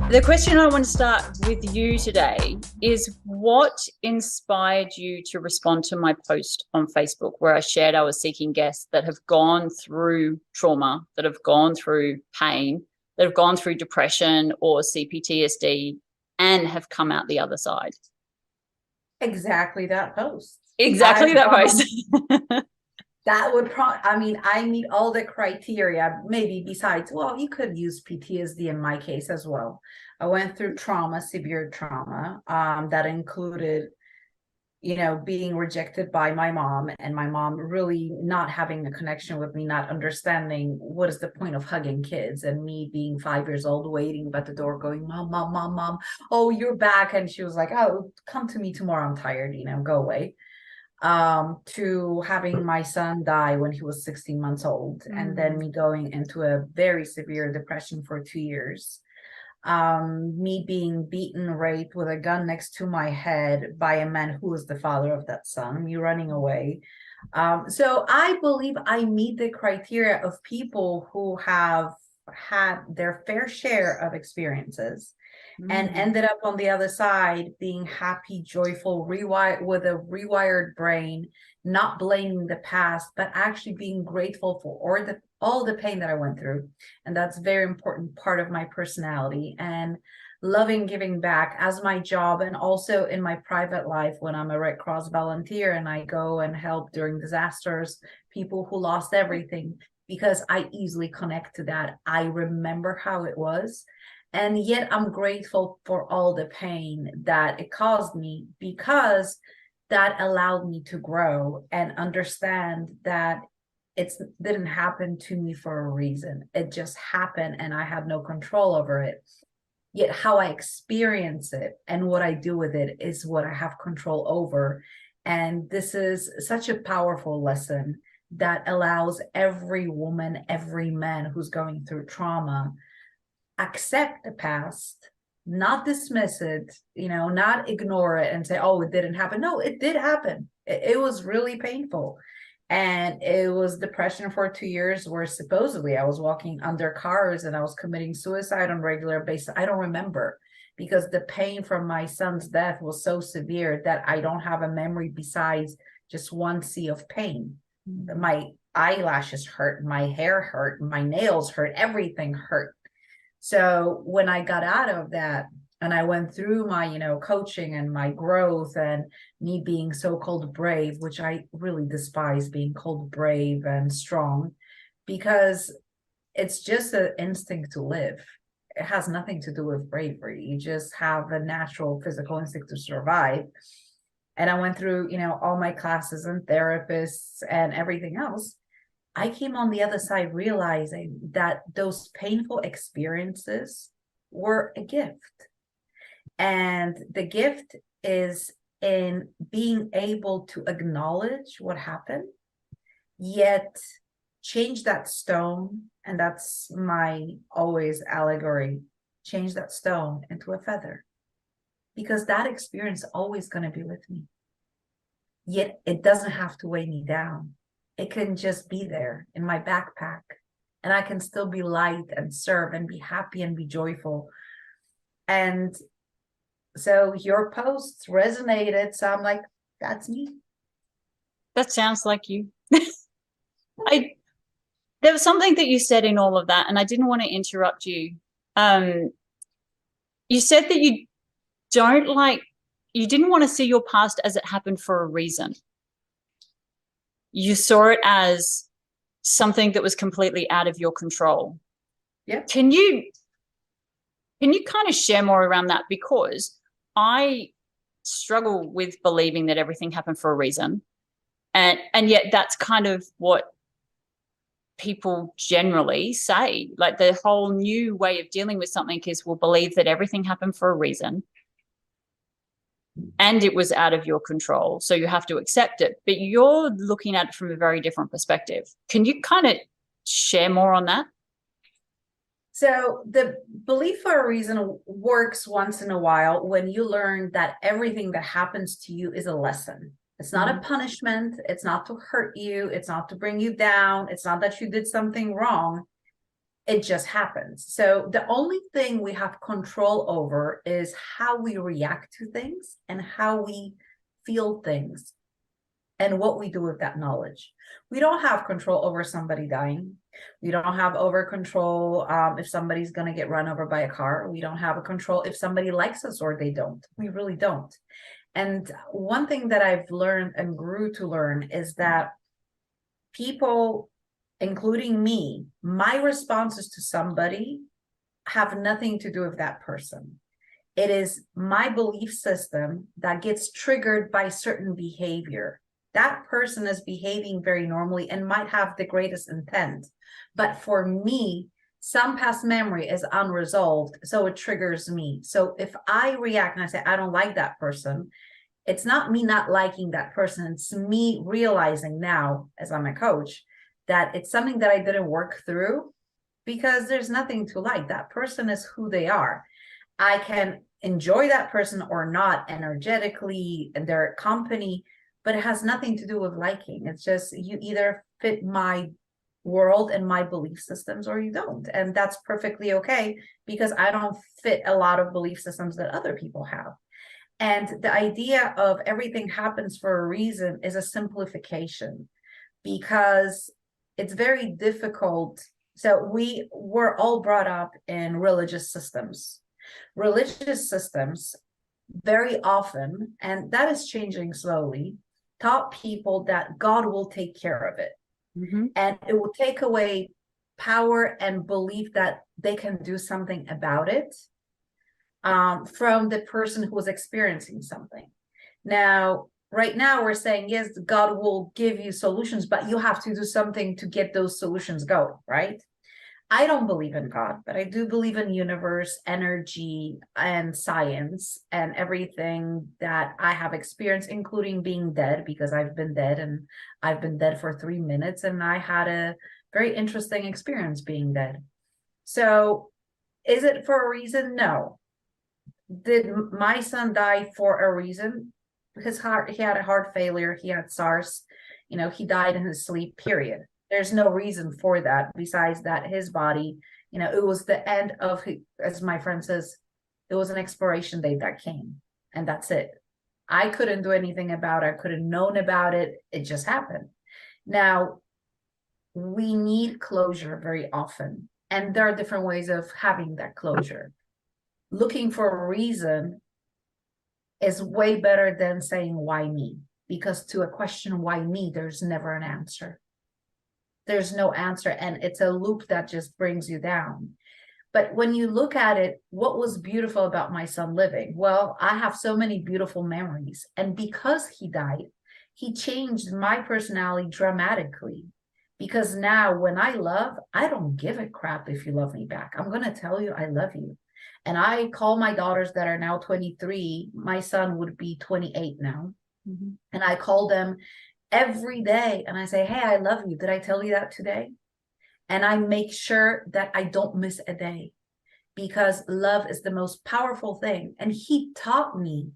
The question I want to start with you today is what inspired you to respond to my post on Facebook where I shared I was seeking guests that have gone through trauma, that have gone through pain, that have gone through depression or CPTSD and have come out the other side? Exactly that post. Exactly I've that post. that would I mean, I meet all the criteria, maybe besides, well, you could use PTSD in my case as well. I went through trauma, severe trauma, that included, being rejected by my mom and my mom really not having a connection with me, not understanding what is the point of hugging kids, and me being 5 years old, waiting at the door going, Mom, Mom, Mom, Mom, oh, you're back. And she was like, oh, come to me tomorrow. I'm tired, go away. To having my son die when he was 16 months old, and then me going into a very severe depression for 2 years, me being beaten, raped with a gun next to my head by a man who was the father of that son, me running away. So I believe I meet the criteria of people who have had their fair share of experiences and ended up on the other side being happy, joyful, with a rewired brain, not blaming the past, but actually being grateful for all the pain that I went through. And that's a very important part of my personality, and loving giving back as my job, and also in my private life when I'm a Red Cross volunteer and I go and help during disasters, people who lost everything, because I easily connect to that. I remember how it was, and yet I'm grateful for all the pain that it caused me, because that allowed me to grow and understand that it didn't happen to me for a reason. It just happened and I had no control over it. Yet how I experience it and what I do with it is what I have control over. And this is such a powerful lesson that allows every woman, every man who's going through trauma, accept the past, not dismiss it, not ignore it and say, oh, it didn't happen. No, it did happen. It was really painful. And it was depression for 2 years where supposedly I was walking under cars and I was committing suicide on a regular basis. I don't remember, because the pain from my son's death was so severe that I don't have a memory besides just one sea of pain. My eyelashes hurt, my hair hurt, my nails hurt, everything hurt. So when I got out of that and I went through my, coaching and my growth and me being so-called brave, which I really despise being called brave and strong, because it's just an instinct to live. It has nothing to do with bravery. You just have a natural physical instinct to survive. And I went through, all my classes and therapists and everything else. I came on the other side realizing that those painful experiences were a gift. And the gift is in being able to acknowledge what happened, yet change that stone. And that's my always allegory: change that stone into a feather, because that experience is always going to be with me. Yet it doesn't have to weigh me down. It can just be there in my backpack, and I can still be light and serve and be happy and be joyful. And so your posts resonated. So I'm like, that's me. That sounds like you. I There was something that you said in all of that, and I didn't want to interrupt you. Um, you said that don't like you didn't want to see your past as it happened for a reason. You saw it as something that was completely out of your control. Yeah. Can you kind of share more around that? Because I struggle with believing that everything happened for a reason. And yet that's kind of what people generally say. Like the whole new way of dealing with something is we'll believe that everything happened for a reason and it was out of your control. So you have to accept it. But you're looking at it from a very different perspective. Can you kind of share more on that? So the belief for a reason works once in a while when you learn that everything that happens to you is a lesson. It's not a punishment. It's not to hurt you. It's not to bring you down. It's not that you did something wrong. It just happens. So the only thing we have control over is how we react to things and how we feel things and what we do with that knowledge. We don't have control over somebody dying. We don't have over control if somebody's going to get run over by a car. We don't have a control if somebody likes us or they don't. We really don't. And one thing that I've learned and grew to learn is that people, including me, my responses to somebody have nothing to do with that person. It is my belief system that gets triggered by certain behavior. That person is behaving very normally and might have the greatest intent. But for me, some past memory is unresolved, so it triggers me. So if I react and I say, I don't like that person, it's not me not liking that person. It's me realizing now, as I'm a coach, that it's something that I didn't work through, because there's nothing to like. That person is who they are. I can enjoy that person or not energetically and their company, but it has nothing to do with liking. It's just you either fit my world and my belief systems or you don't. And that's perfectly okay, because I don't fit a lot of belief systems that other people have. And the idea of everything happens for a reason is a simplification, because it's very difficult. So we were all brought up in religious systems. Religious systems very often, and that is changing slowly, taught people that God will take care of it. Mm-hmm. And it will take away power and belief that they can do something about it from the person who was experiencing something. Now, right now we're saying, yes, God will give you solutions, but you have to do something to get those solutions going, right? I don't believe in God, but I do believe in universe, energy, and science, and everything that I have experienced, including being dead, because I've been dead, and I've been dead for 3 minutes, and I had a very interesting experience being dead. So is it for a reason? No. Did my son die for a reason? His heart, he had a heart failure, he had SARS, he died in his sleep, period. There's no reason for that besides that his body, it was the end of, as my friend says, it was an expiration date that came, and that's it. I couldn't do anything about it. I could have known about it. It just happened. Now, we need closure very often, and there are different ways of having that closure. Looking for a reason is way better than saying, why me? Because to a question, why me, there's never an answer. There's no answer, and it's a loop that just brings you down. But when you look at it, what was beautiful about my son living? Well, I have so many beautiful memories. And because he died, he changed my personality dramatically. Because now when I love, I don't give a crap if you love me back. I'm going to tell you I love you. And I call my daughters that are now 23. My son would be 28 now. Mm-hmm. And I call them every day and I say, hey, I love you. Did I tell you that today? And I make sure that I don't miss a day, because love is the most powerful thing. And he taught me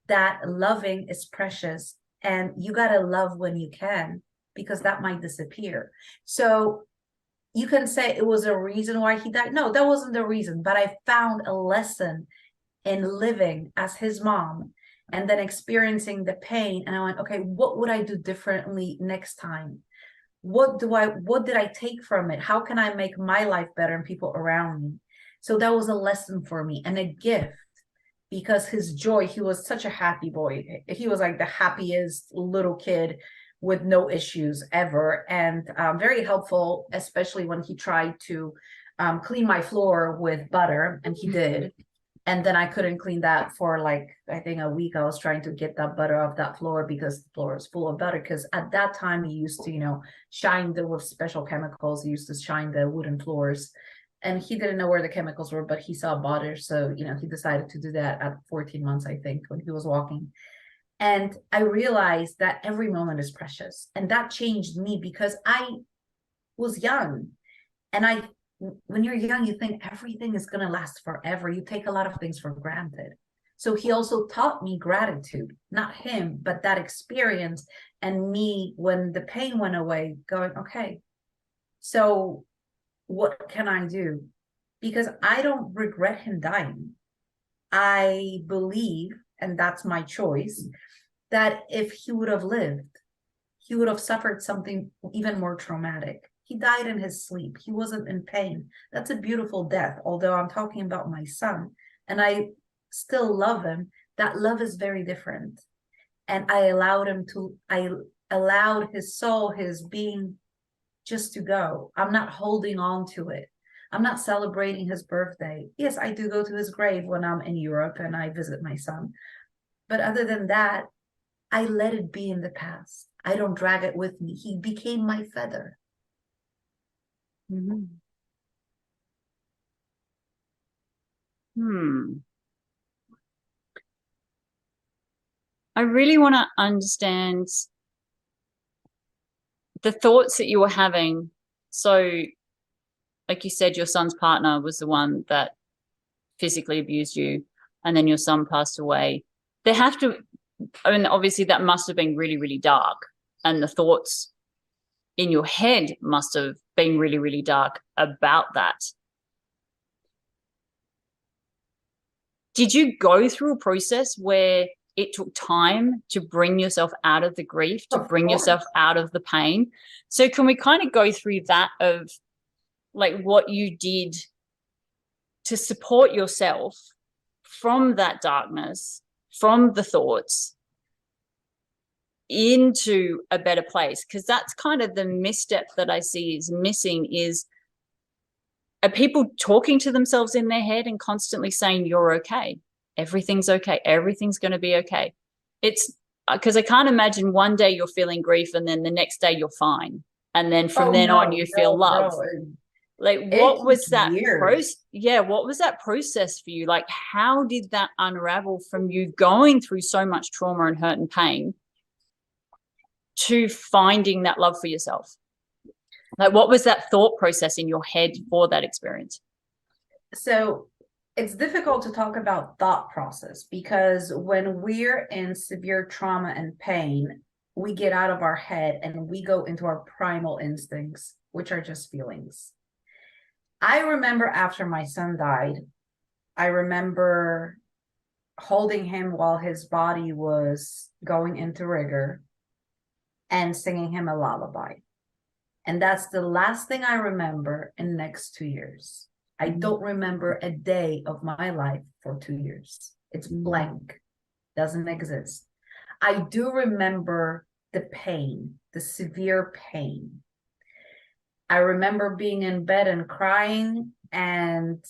that loving is precious, and you got to love when you can, because that might disappear. So you can say it was a reason why he died. No, that wasn't the reason, but I found a lesson in living as his mom and then experiencing the pain. And I went, okay, what would I do differently next time? What did I take from it? How can I make my life better and people around me? So that was a lesson for me and a gift, because his joy, he was such a happy boy. He was like the happiest little kid with no issues ever, and very helpful, especially when he tried to clean my floor with butter, and he did. And then I couldn't clean that for like, I think a week. I was trying to get that butter off that floor because the floor is full of butter. Because at that time, he used to, shine with special chemicals. He used to shine the wooden floors. And he didn't know where the chemicals were, but he saw butter. So, he decided to do that at 14 months, I think, when he was walking. And I realized that every moment is precious. And that changed me, because I was young. And when you're young, you think everything is going to last forever. You take a lot of things for granted. So he also taught me gratitude, not him, but that experience. And me, when the pain went away, going, okay, so what can I do? Because I don't regret him dying. I believe, and that's my choice, that if he would have lived, he would have suffered something even more traumatic. He died in his sleep. He wasn't in pain. That's a beautiful death. Although I'm talking about my son and I still love him, that love is very different. And I allowed his soul, his being, just to go. I'm not holding on to it. I'm not celebrating his birthday. Yes, I do go to his grave when I'm in Europe and I visit my son. But other than that, I let it be in the past. I don't drag it with me. He became my feather. Mm-hmm. Hmm. I really want to understand the thoughts that you were having. So, like you said, your son's partner was the one that physically abused you, and then your son passed away. There have to, I mean, obviously that must have been really, really dark. And the thoughts in your head must have been really, really dark about that. Did you go through a process where it took time to bring yourself out of the grief, to bring yourself out of the pain? So can we kind of go through that of like what you did to support yourself from that darkness, from the thoughts into a better place? Because that's kind of the misstep that I see is missing is, are people talking to themselves in their head and constantly saying, you're okay, everything's okay, everything's going to be okay? It's because I can't imagine one day you're feeling grief and then the next day you're fine. And then from then on you feel love. Like, what was that process? Yeah, what was that process for you? Like, how did that unravel from you going through so much trauma and hurt and pain to finding that love for yourself? Like, what was that thought process in your head for that experience? So it's difficult to talk about thought process because when we're in severe trauma and pain, we get out of our head and we go into our primal instincts, which are just feelings. I remember after my son died, I remember holding him while his body was going into rigor and singing him a lullaby. And that's the last thing I remember in the next 2 years. I don't remember a day of my life for 2 years. It's blank, doesn't exist. I do remember the pain, the severe pain. I remember being in bed and crying and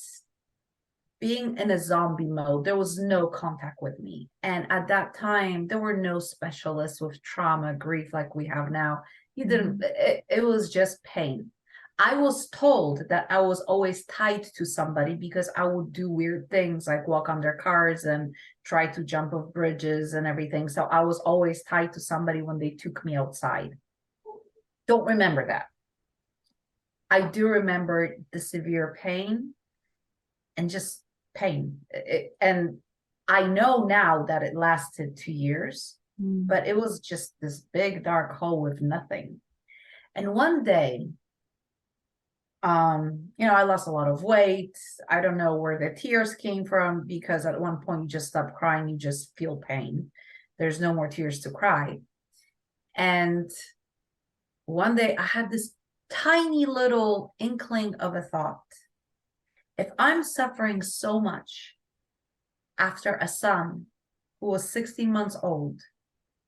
being in a zombie mode. There was no contact with me. And at that time, there were no specialists with trauma, grief like we have now. It was just pain. I was told that I was always tied to somebody because I would do weird things like walk on their cars and try to jump off bridges and everything. So I was always tied to somebody when they took me outside. Don't remember that. I do remember the severe pain and just pain. And I know now that it lasted 2 years, but it was just this big dark hole with nothing. And one day, I lost a lot of weight. I don't know where the tears came from because at one point you just stop crying, you just feel pain. There's no more tears to cry. And one day I had this tiny little inkling of a thought. If I'm suffering so much after a son who was 16 months old,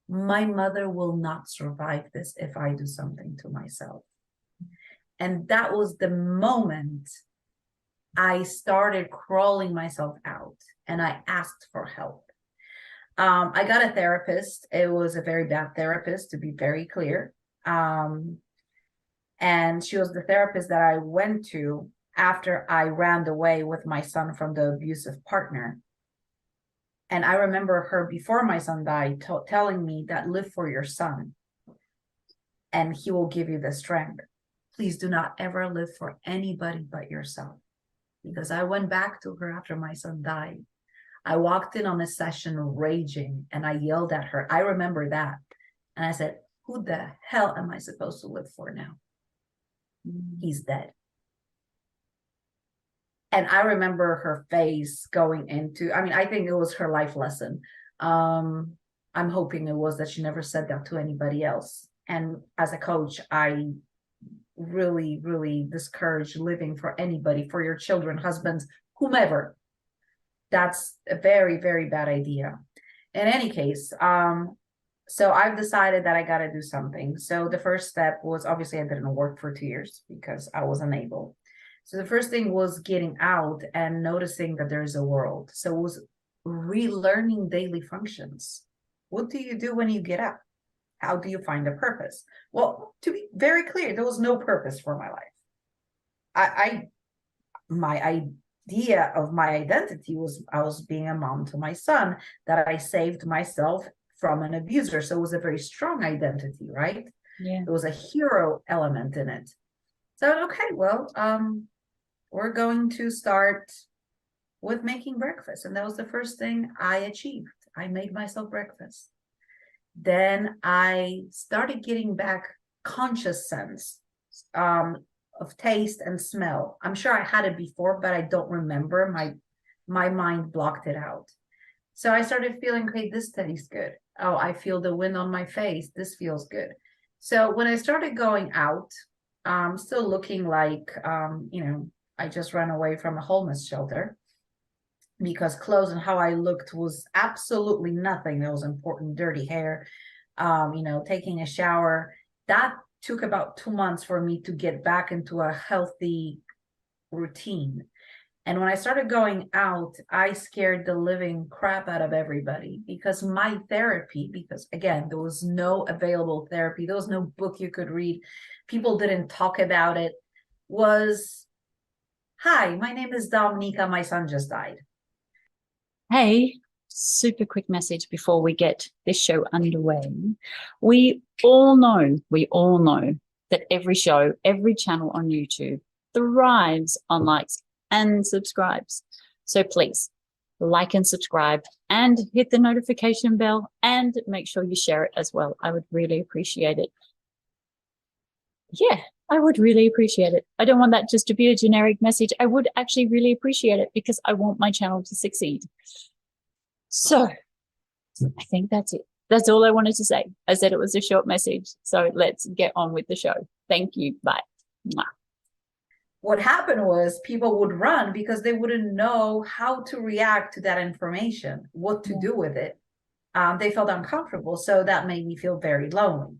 my mother will not survive this if I do something to myself. And that was the moment I started crawling myself out and I asked for help. I got a therapist. It was a very bad therapist, to be very clear. And she was the therapist that I went to after I ran away with my son from the abusive partner. And I remember her before my son died telling me that live for your son and he will give you the strength. Please do not ever live for anybody but yourself. Because I went back to her after my son died. I walked in on a session raging and I yelled at her. I remember that. And I said, who the hell am I supposed to live for now? He's dead. And I remember her face going into, I mean, I think it was her life lesson. I'm hoping it was that she never said that to anybody else. And as a coach, I really, really discourage living for anybody, for your children, husbands, whomever. That's a very, very bad idea. In any case, so I've decided that I got to do something. So the first step was, obviously I didn't work for 2 years because I was unable. So the first thing was getting out and noticing that there's a world. So it was relearning daily functions. What do you do when you get up? How do you find a purpose? Well, to be very clear, there was no purpose for my life. My idea of my identity was I was being a mom to my son, that I saved myself from an abuser. So it was a very strong identity, right? Yeah. There was a hero element in it. So, okay, well, we're going to start with making breakfast. And that was the first thing I achieved. I made myself breakfast. Then I started getting back conscious sense of taste and smell. I'm sure I had it before, but I don't remember. My mind blocked it out. So I started feeling, okay, this tastes good. Oh, I feel the wind on my face. This feels good. So when I started going out, still looking like, I just ran away from a homeless shelter, because clothes and how I looked was absolutely nothing that was important. Dirty hair, taking a shower. That took about 2 months for me to get back into a healthy routine. And when I started going out, I scared the living crap out of everybody, because my therapy, because again, there was no available therapy, there was no book you could read, people didn't talk about it, was, hi, my name is Dominica, my son just died. Hey, super quick message before we get this show underway. We all know that every show, every channel on YouTube thrives on likes and subscribes. So please like and subscribe and hit the notification bell, and make sure you share it as well. I would really appreciate it. Yeah, I would really appreciate it. I don't want that just to be a generic message. I would actually really appreciate it, because I want my channel to succeed. So I think that's it. That's all I wanted to say. I said it was a short message. So let's get on with the show. Thank you. Bye. Mwah. What happened was people would run because they wouldn't know how to react to that information, what to do with it. They felt uncomfortable. So that made me feel very lonely.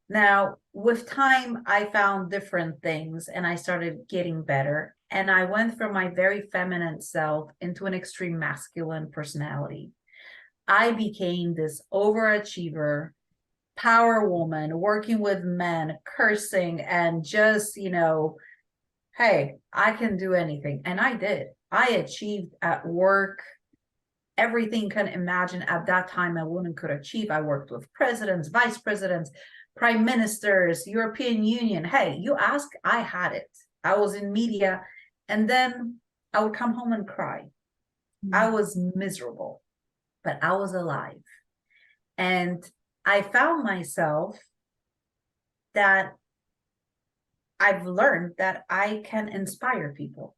Now, with time, I found different things and I started getting better. And I went from my very feminine self into an extreme masculine personality. I became this overachiever, power woman, working with men, cursing, and just, hey, I can do anything. And I did. I achieved at work everything you can imagine at that time a woman could achieve. I worked with presidents, vice presidents, prime ministers, European Union. Hey, you ask, I had it. I was in media, and then I would come home and cry. I was miserable, but I was alive. And I found myself that I've learned that I can inspire people.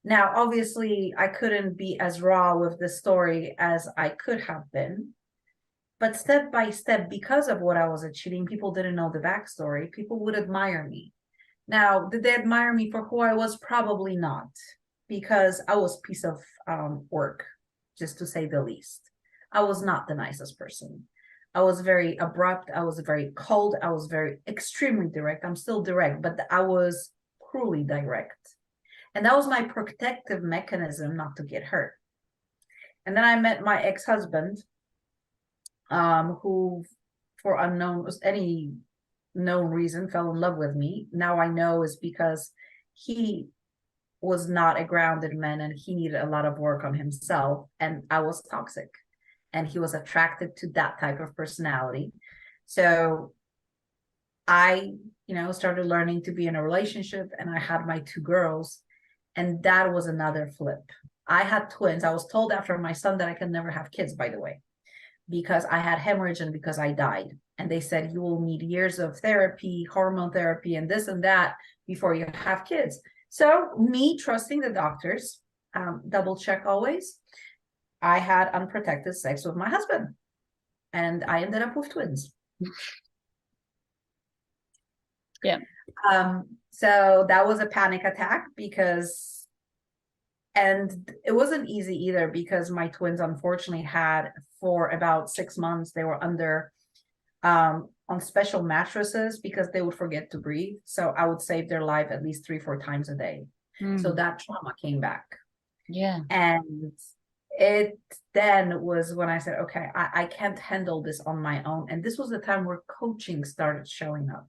Now, obviously, I couldn't be as raw with the story as I could have been. But step by step, because of what I was achieving, people didn't know the backstory. People would admire me. Now, did they admire me for who I was? Probably not, because I was a piece of work, just to say the least. I was not the nicest person. I was very abrupt. I was very cold. I was very extremely direct. I'm still direct, but I was cruelly direct. And that was my protective mechanism not to get hurt. And then I met my ex-husband, who, for any known reason, fell in love with me. Now I know is because he was not a grounded man and he needed a lot of work on himself, and I was toxic, and he was attracted to that type of personality. So I, started learning to be in a relationship, and I had my 2 girls, and that was another flip. I had twins. I was told after my son that I could never have kids, by the way, because I had hemorrhage and because I died. And they said, you will need years of therapy, hormone therapy, and this and that before you have kids. So me trusting the doctors, double check always. I had unprotected sex with my husband, and I ended up with twins. Yeah. So that was a panic attack because, and it wasn't easy either because my twins unfortunately had, for about 6 months, they were under on special mattresses because they would forget to breathe. So I would save their life at least 3-4 times a day. So that trauma came back. Yeah. And it then was when I said, okay, I can't handle this on my own. And this was the time where coaching started showing up.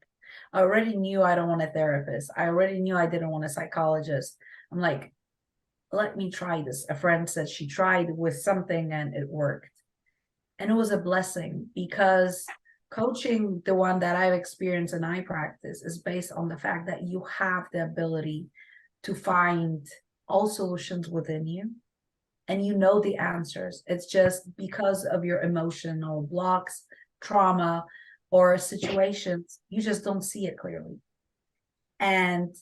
I already knew I don't want a therapist. I already knew I didn't want a psychologist. I'm like, let me try this. A friend said she tried with something and it worked. And it was a blessing because coaching, the one that I've experienced and I practice, is based on the fact that you have the ability to find all solutions within you and you know the answers. It's just because of your emotional blocks, trauma, or situations, you just don't see it clearly. And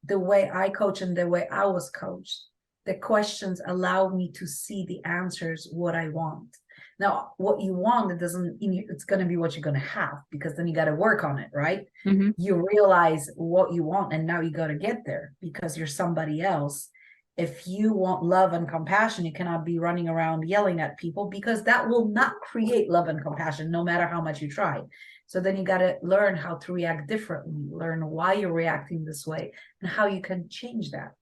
the way I coach and the way I was coached, the questions allow me to see the answers, what I want. Now, what you want, it doesn't, it's going to be what you're going to have, because then you got to work on it, right? You realize what you want, and now you got to get there because you're somebody else. If you want love and compassion, you cannot be running around yelling at people, because that will not create love and compassion, no matter how much you try. So then you got to learn how to react differently, learn why you're reacting this way and how you can change that.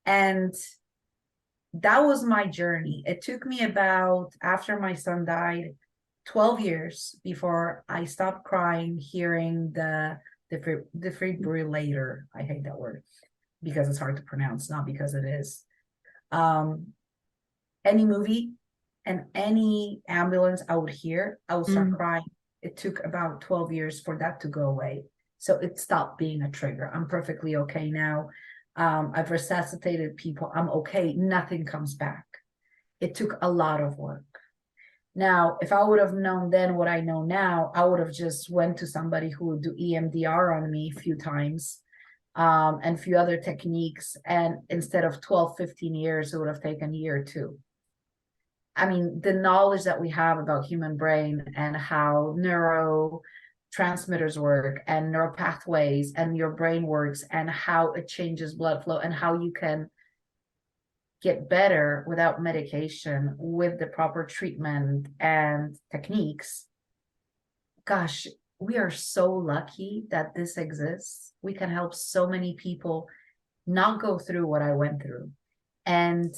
And that was my journey. It took me about, after my son died, 12 years before I stopped crying hearing the defibrillator. I hate that word because it's hard to pronounce, not because it is. Any movie and any ambulance I would hear, I would start crying. It took about 12 years for that to go away. So it stopped being a trigger. I'm perfectly okay now. I've resuscitated people. I'm okay. Nothing comes back. It took a lot of work. Now, if I would have known then what I know now, I would have just went to somebody who would do EMDR on me a few times, and a few other techniques. And instead of 12, 15 years, it would have taken a year or two. I mean, the knowledge that we have about human brain and how neurotransmitters work and neural pathways and your brain works and how it changes blood flow and how you can get better without medication with the proper treatment and techniques. Gosh, we are so lucky that this exists. We can help so many people not go through what I went through. And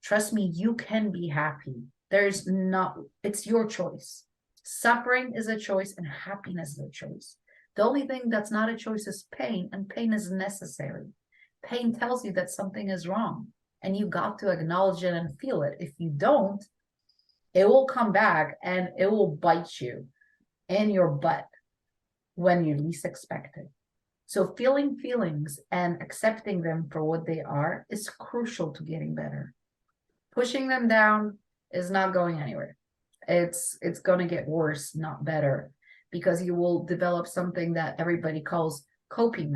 trust me, you can be happy. There's not, it's your choice. Suffering is a choice and happiness is a choice. The only thing that's not a choice is pain, and pain is necessary. Pain tells you that something is wrong, and you got to acknowledge it and feel it. If you don't, it will come back and it will bite you in your butt when you least expect it. So feeling feelings and accepting them for what they are is crucial to getting better. Pushing them down is not going anywhere. It's going to get worse, not better, because you will develop something that everybody calls coping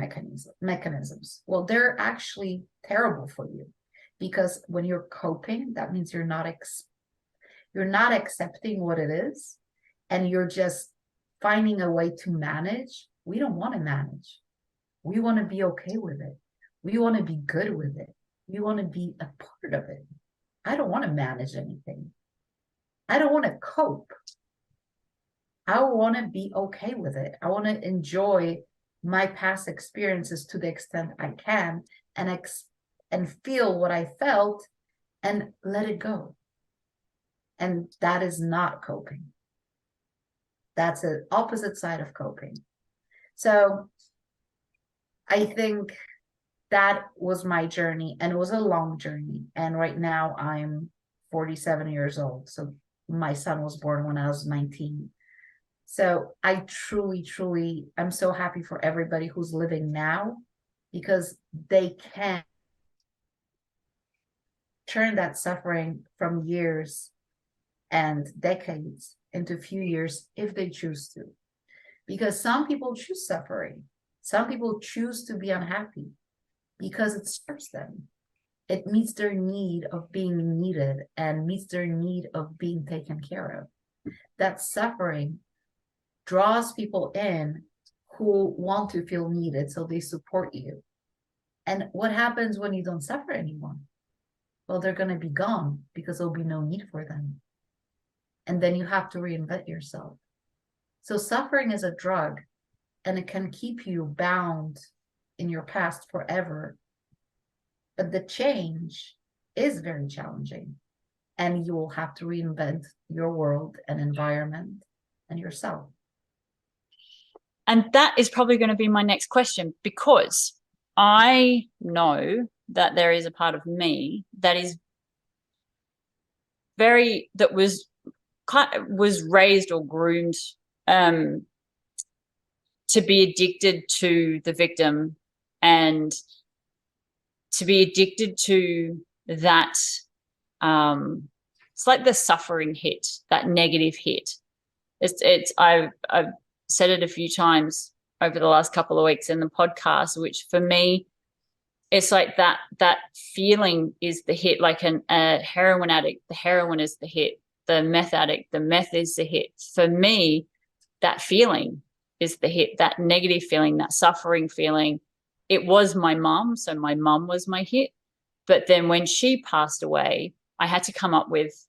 mechanisms. Well, they're actually terrible for you, because when you're coping, that means you're not accepting what it is, and you're just finding a way to manage. We don't want to manage. We want to be okay with it. We want to be good with it. We want to be a part of it. I don't want to manage anything. I don't want to cope. I want to be okay with it. I want to enjoy my past experiences to the extent I can, and feel what I felt and let it go. And that is not coping. That's an opposite side of coping. So I think that was my journey, and it was a long journey. And right now I'm 47 years old. So my son was born when I was 19. So I truly, truly, I'm so happy for everybody who's living now, because they can turn that suffering from years and decades into a few years if they choose to. Because some people choose suffering. Some people choose to be unhappy. because it serves them. It meets their need of being needed and meets their need of being taken care of. That suffering draws people in who want to feel needed, so they support you. And what happens when you don't suffer anymore? Well, they're going to be gone because there'll be no need for them. And then you have to reinvent yourself. So suffering is a drug, and it can keep you bound in your past forever. But the change is very challenging, and you will have to reinvent your world and environment and yourself. And that is probably going to be my next question, because I know that there is a part of me that is that was raised or groomed to be addicted to the victim, and to be addicted to that. It's like the suffering hit, that negative hit. I've said it a few times over the last couple of weeks in the podcast, which for me, it's like that feeling is the hit. Like a heroin addict, the heroin is the hit. The meth addict, the meth is the hit. For me, that feeling is the hit, that negative feeling, that suffering feeling. It was my mom, so my mom was my hit. But then when she passed away, I had to come up with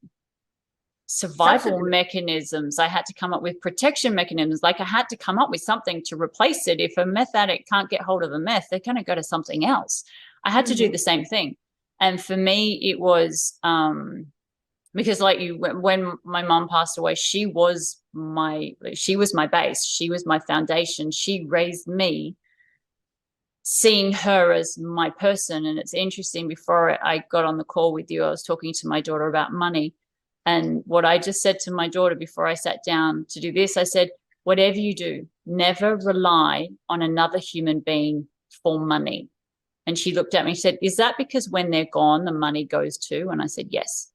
survival mechanisms. I had to come up with protection mechanisms. Like I had to come up with something to replace it. If a meth addict can't get hold of the meth, they're going to go to something else. I had to do the same thing. And for me, it was because like when my mom passed away, she was my base. She was my foundation. She raised me, seeing her as my person. And it's interesting, before I got on the call with you, I was talking to my daughter about money. And what I just said to my daughter before I sat down to do this, I said, whatever you do, never rely on another human being for money. And she looked at me and said, is that because when they're gone, the money goes too? And I said, yes.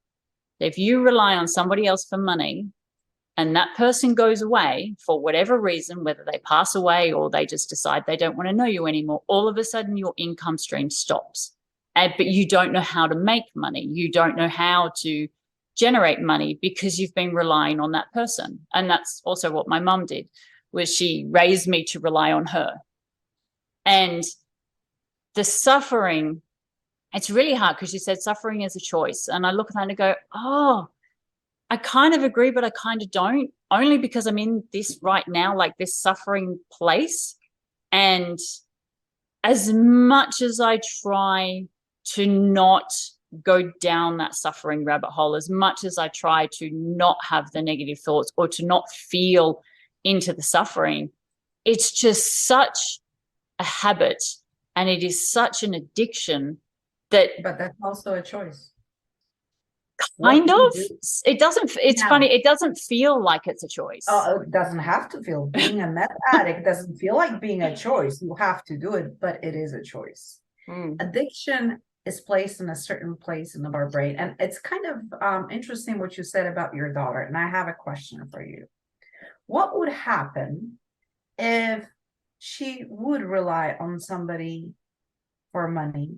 If you rely on somebody else for money and that person goes away for whatever reason, whether they pass away or they just decide they don't want to know you anymore, all of a sudden your income stream stops. But you don't know how to make money. You don't know how to generate money because you've been relying on that person. And that's also what my mum did, was she raised me to rely on her. And the suffering, it's really hard, because you said suffering is a choice. And I look at that and I go, oh, I kind of agree, but I kind of don't, only because I'm in this right now, like this suffering place. And as much as I try to not go down that suffering rabbit hole, as much as I try to not have the negative thoughts or to not feel into the suffering, it's just such a habit, and it is such an addiction that. But that's also a choice. Kind of. It doesn't. It's funny. It doesn't feel like it's a choice. Oh, it doesn't have to feel. Being a meth addict doesn't feel like being a choice. You have to do it, but it is a choice. Addiction is placed in a certain place in our brain, and it's kind of interesting what you said about your daughter. And I have a question for you. What would happen if she would rely on somebody for money,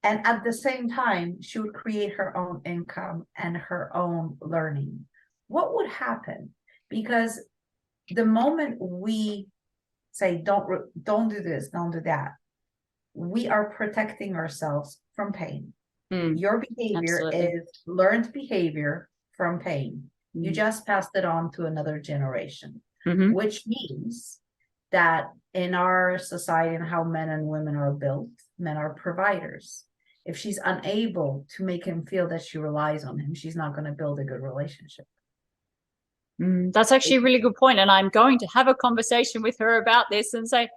and at the same time, she would create her own income and her own learning? What would happen? Because the moment we say, don't do this, don't do that, we are protecting ourselves from pain. Your behavior is learned behavior from pain. You just passed it on to another generation, which means that in our society and how men and women are built, men are providers. If she's unable to make him feel that she relies on him, she's not going to build a good relationship. That's actually a really good point. And I'm going to have a conversation with her about this and say,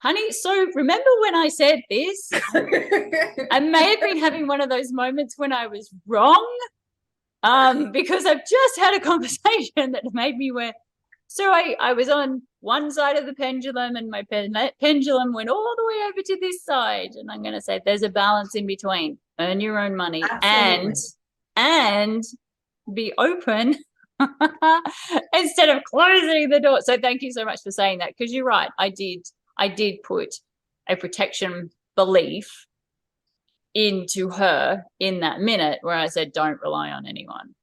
honey, so remember when I said this? I may have been having one of those moments when I was wrong, because I've just had a conversation that made me where, so I was on one side of the pendulum, and my pendulum went all the way over to this side. And I'm going to say there's a balance in between. Earn your own money. Absolutely. and be open instead of closing the door. So thank you so much for saying that, because you're right. I did put a protection belief into her in that minute where I said, don't rely on anyone.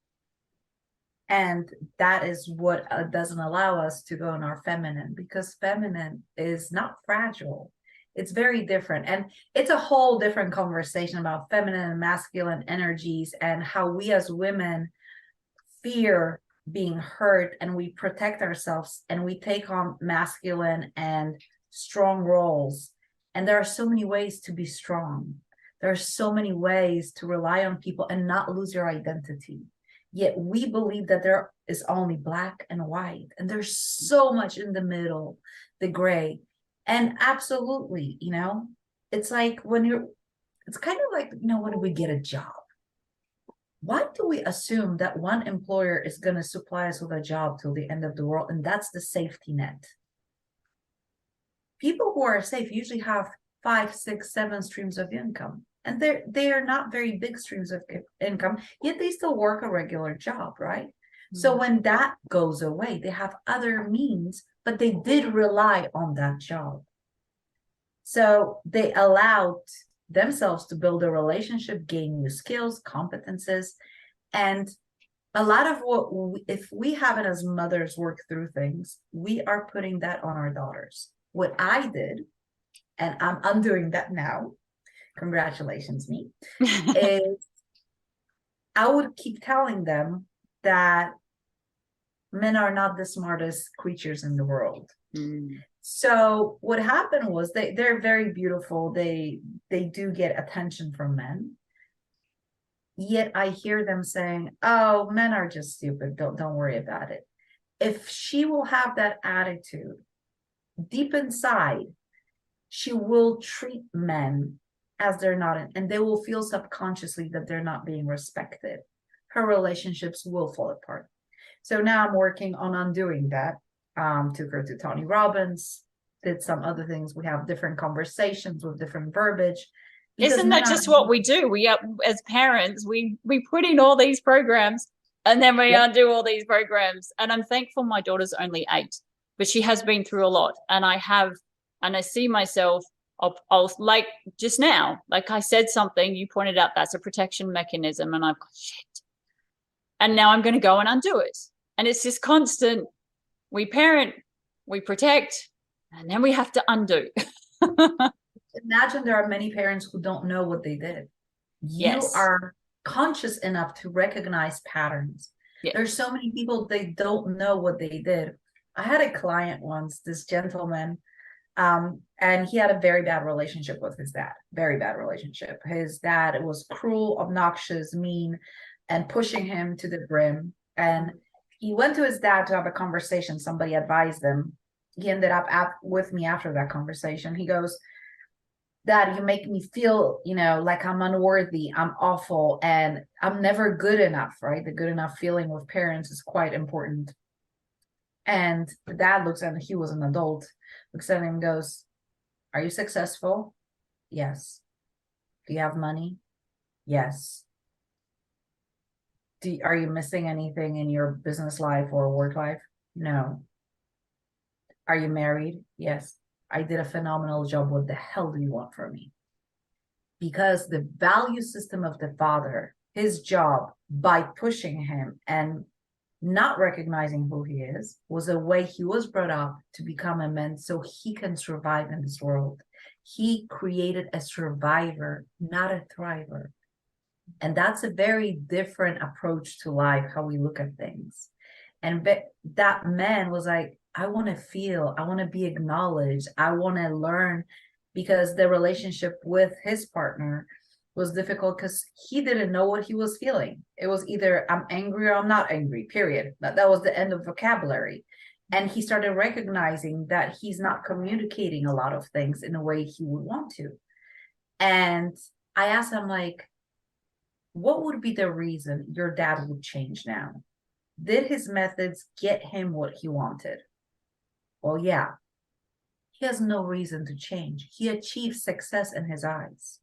And that is what doesn't allow us to go in our feminine, because feminine is not fragile. It's very different. And it's a whole different conversation about feminine and masculine energies and how we as women fear being hurt, and we protect ourselves and we take on masculine and strong roles. And there are so many ways to be strong. There are so many ways to rely on people and not lose your identity. Yet we believe that there is only black and white, and there's so much in the middle, the gray. And absolutely, it's like it's kind of like, when we get a job, why do we assume that one employer is going to supply us with a job till the end of the world, and that's the safety net? People who are safe usually have 5, 6, 7 streams of income, and they are not very big streams of income, yet they still work a regular job, right? Mm-hmm. So when that goes away, they have other means, but they did rely on that job. So they allowed themselves to build a relationship, gain new skills, competences. And a lot of if we haven't as mothers work through things, we are putting that on our daughters. What I did, and I'm undoing that now, congratulations me, is I would keep telling them that men are not the smartest creatures in the world. Mm. So what happened was they're very beautiful. They do get attention from men. Yet I hear them saying, "Oh, men are just stupid. Don't worry about it." If she will have that attitude, deep inside, she will treat men as they're not, and they will feel subconsciously that they're not being respected. Her relationships will fall apart. So now I'm working on undoing that. Took her to Tony Robbins, did some other things. We have different conversations with different verbiage. Isn't that just what we do? We as parents, we put in all these programs and then we undo all these programs. And I'm thankful my daughter's only 8, but she has been through a lot. And I see myself, I'll like just now, like I said something, you pointed out that's a protection mechanism, and I've got shit. And now I'm going to go and undo it. And it's this constant, we parent, we protect, and then we have to undo. Imagine there are many parents who don't know what they did. Yes. You are conscious enough to recognize patterns. Yes. There's so many people, they don't know what they did. I had a client once, this gentleman, and he had a very bad relationship with his dad. Very bad relationship. His dad was cruel, obnoxious, mean, and pushing him to the brim. And he went to his dad to have a conversation. Somebody advised him. He ended up with me after that conversation. He goes, "Dad, you make me feel, like I'm unworthy, I'm awful, and I'm never good enough," right? The good enough feeling with parents is quite important. And the dad looks at him, he was an adult, looks at him and goes, "Are you successful?" "Yes." "Do you have money?" "Yes." Are you missing anything in your business life or work life?" "No." "Are you married?" "Yes." "I did a phenomenal job. What the hell do you want from me?" Because the value system of the father, his job, by pushing him and not recognizing who he is, was a way he was brought up to become a man so he can survive in this world. He created a survivor, not a thriver. And that's a very different approach to life, how we look at things. And that man was like, "I want to feel, I want to be acknowledged, I want to learn," because the relationship with his partner was difficult because he didn't know what he was feeling. It was either I'm angry or I'm not angry, period. That was the end of vocabulary. And he started recognizing that he's not communicating a lot of things in a way he would want to. And I asked him, like, what would be the reason your dad would change now? Did his methods get him what he wanted? Well, yeah. He has no reason to change. He achieved success in his eyes.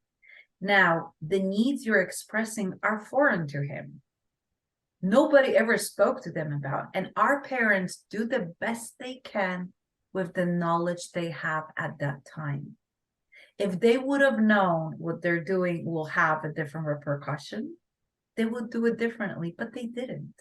Now, the needs you're expressing are foreign to him. Nobody ever spoke to them about. And our parents do the best they can with the knowledge they have at that time. if they would have known what they're doing will have a different repercussion, they would do it differently, but they didn't.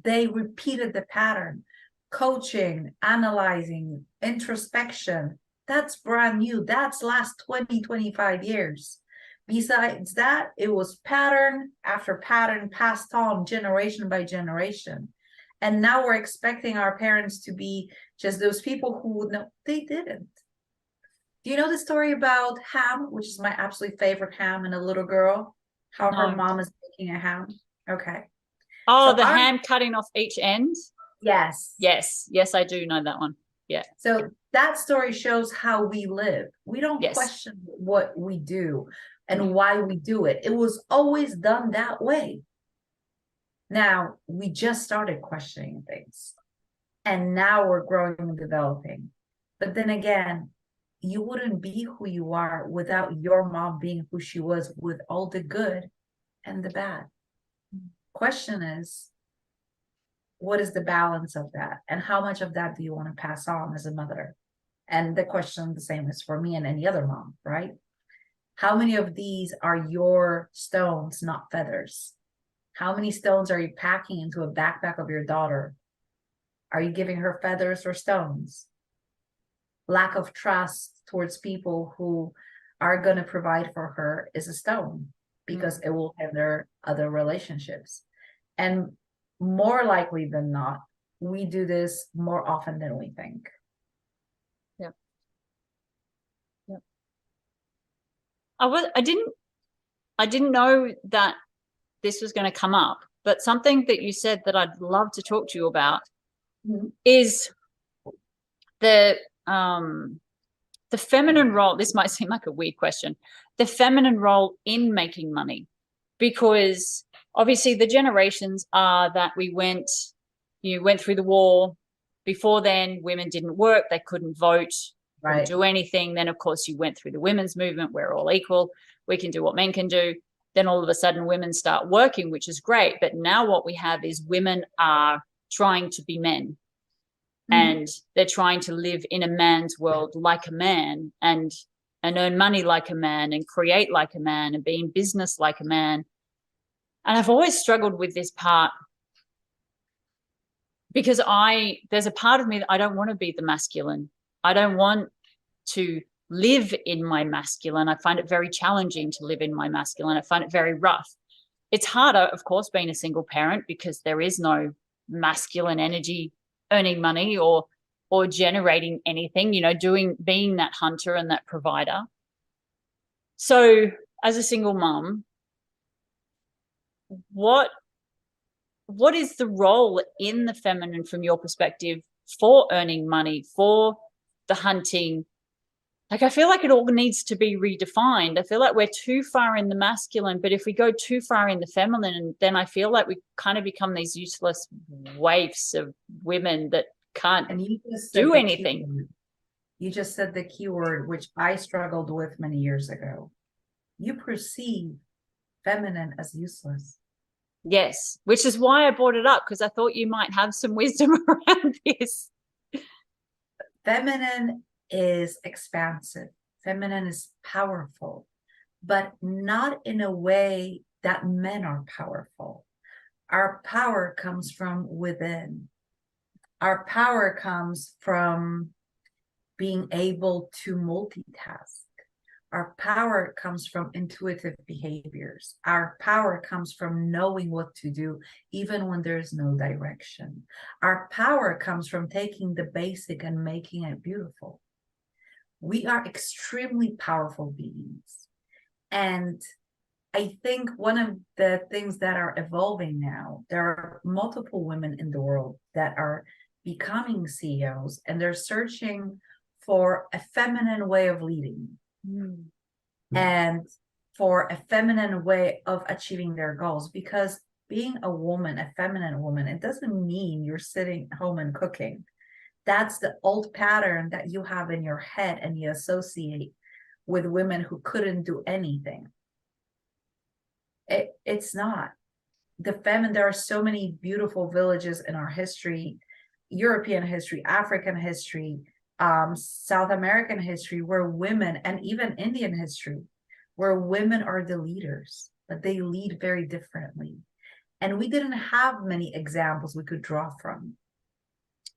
They repeated the pattern. Coaching, analyzing, introspection, that's brand new. That's last 20, 25 years. Besides that, it was pattern after pattern passed on generation by generation. And now we're expecting our parents to be just those people who would know. They didn't. Do you know the story about ham, which is my absolute favorite ham, and a little girl, how her No. mom is making a ham? Okay. Oh, So the ham cutting off each end? yes. Yes, I do know that one. Yeah. So that story shows how we live. We don't Yes. question what we do and why we do it. It was always done that way. Now, we just started questioning things. And now we're growing and developing. But then again, you wouldn't be who you are without your mom being who she was, with all the good and the bad. Question is, what is the balance of that? And how much of that do you want to pass on as a mother? And the question, the same as for me and any other mom, right? How many of these are your stones, not feathers? How many stones are you packing into a backpack of your daughter? Are you giving her feathers or stones? Lack of trust towards people who are going to provide for her is a stone, because it will hinder other relationships. And more likely than not, we do this more often than we think. Yep. I didn't know that this was going to come up, but something that you said that I'd love to talk to you about is the feminine role. This might seem like a weird question. The feminine role in making money, because obviously the generations are that you went through the war. Before then, women didn't work, they couldn't vote, couldn't do anything. Then, of course, you went through the women's movement. We're all equal. We can do what men can do. Then all of a sudden, women start working, which is great. But now what we have is women are trying to be men. And they're trying to live in a man's world like a man, and earn money like a man, and create like a man, and be in business like a man. And I've always struggled with this part, because there's a part of me that I don't want to be the masculine. I don't want to live in my masculine. I find it very challenging to live in my masculine. I find it very rough. It's harder, of course, being a single parent, because there is no masculine energy earning money or generating anything, being that hunter and that provider. So as a single mom, what is the role in the feminine from your perspective for earning money, for the hunting? Like, I feel like it all needs to be redefined. I feel like we're too far in the masculine, but if we go too far in the feminine, then I feel like we kind of become these useless waifs of women that can't do anything. You just said the key word, which I struggled with many years ago. You perceive feminine as useless. Yes, which is why I brought it up, because I thought you might have some wisdom around this. Feminine is expansive. Feminine is powerful, but not in a way that men are powerful. Our power comes from within. Our power comes from being able to multitask. Our power comes from intuitive behaviors. Our power comes from knowing what to do, even when there's no direction. Our power comes from taking the basic and making it beautiful. We are extremely powerful beings. And I think one of the things that are evolving now, there are multiple women in the world that are becoming CEOs, and they're searching for a feminine way of leading and for a feminine way of achieving their goals. Because being a woman, a feminine woman, it doesn't mean you're sitting home and cooking. That's the old pattern that you have in your head, and you associate with women who couldn't do anything. It's not. There are so many beautiful villages in our history, European history, African history, South American history where women, and even Indian history, where women are the leaders, but they lead very differently. And we didn't have many examples we could draw from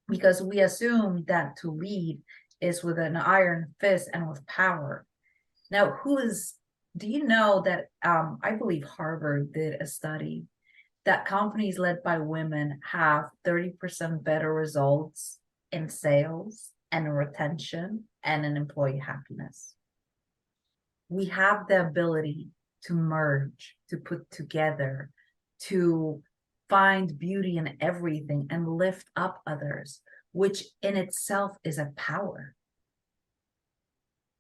because we assumed that to lead is with an iron fist and with power. Now, do you know that I believe Harvard did a study that companies led by women have 30% better results in sales and in retention and in employee happiness. We have the ability to merge, to put together, to find beauty in everything and lift up others, which in itself is a power.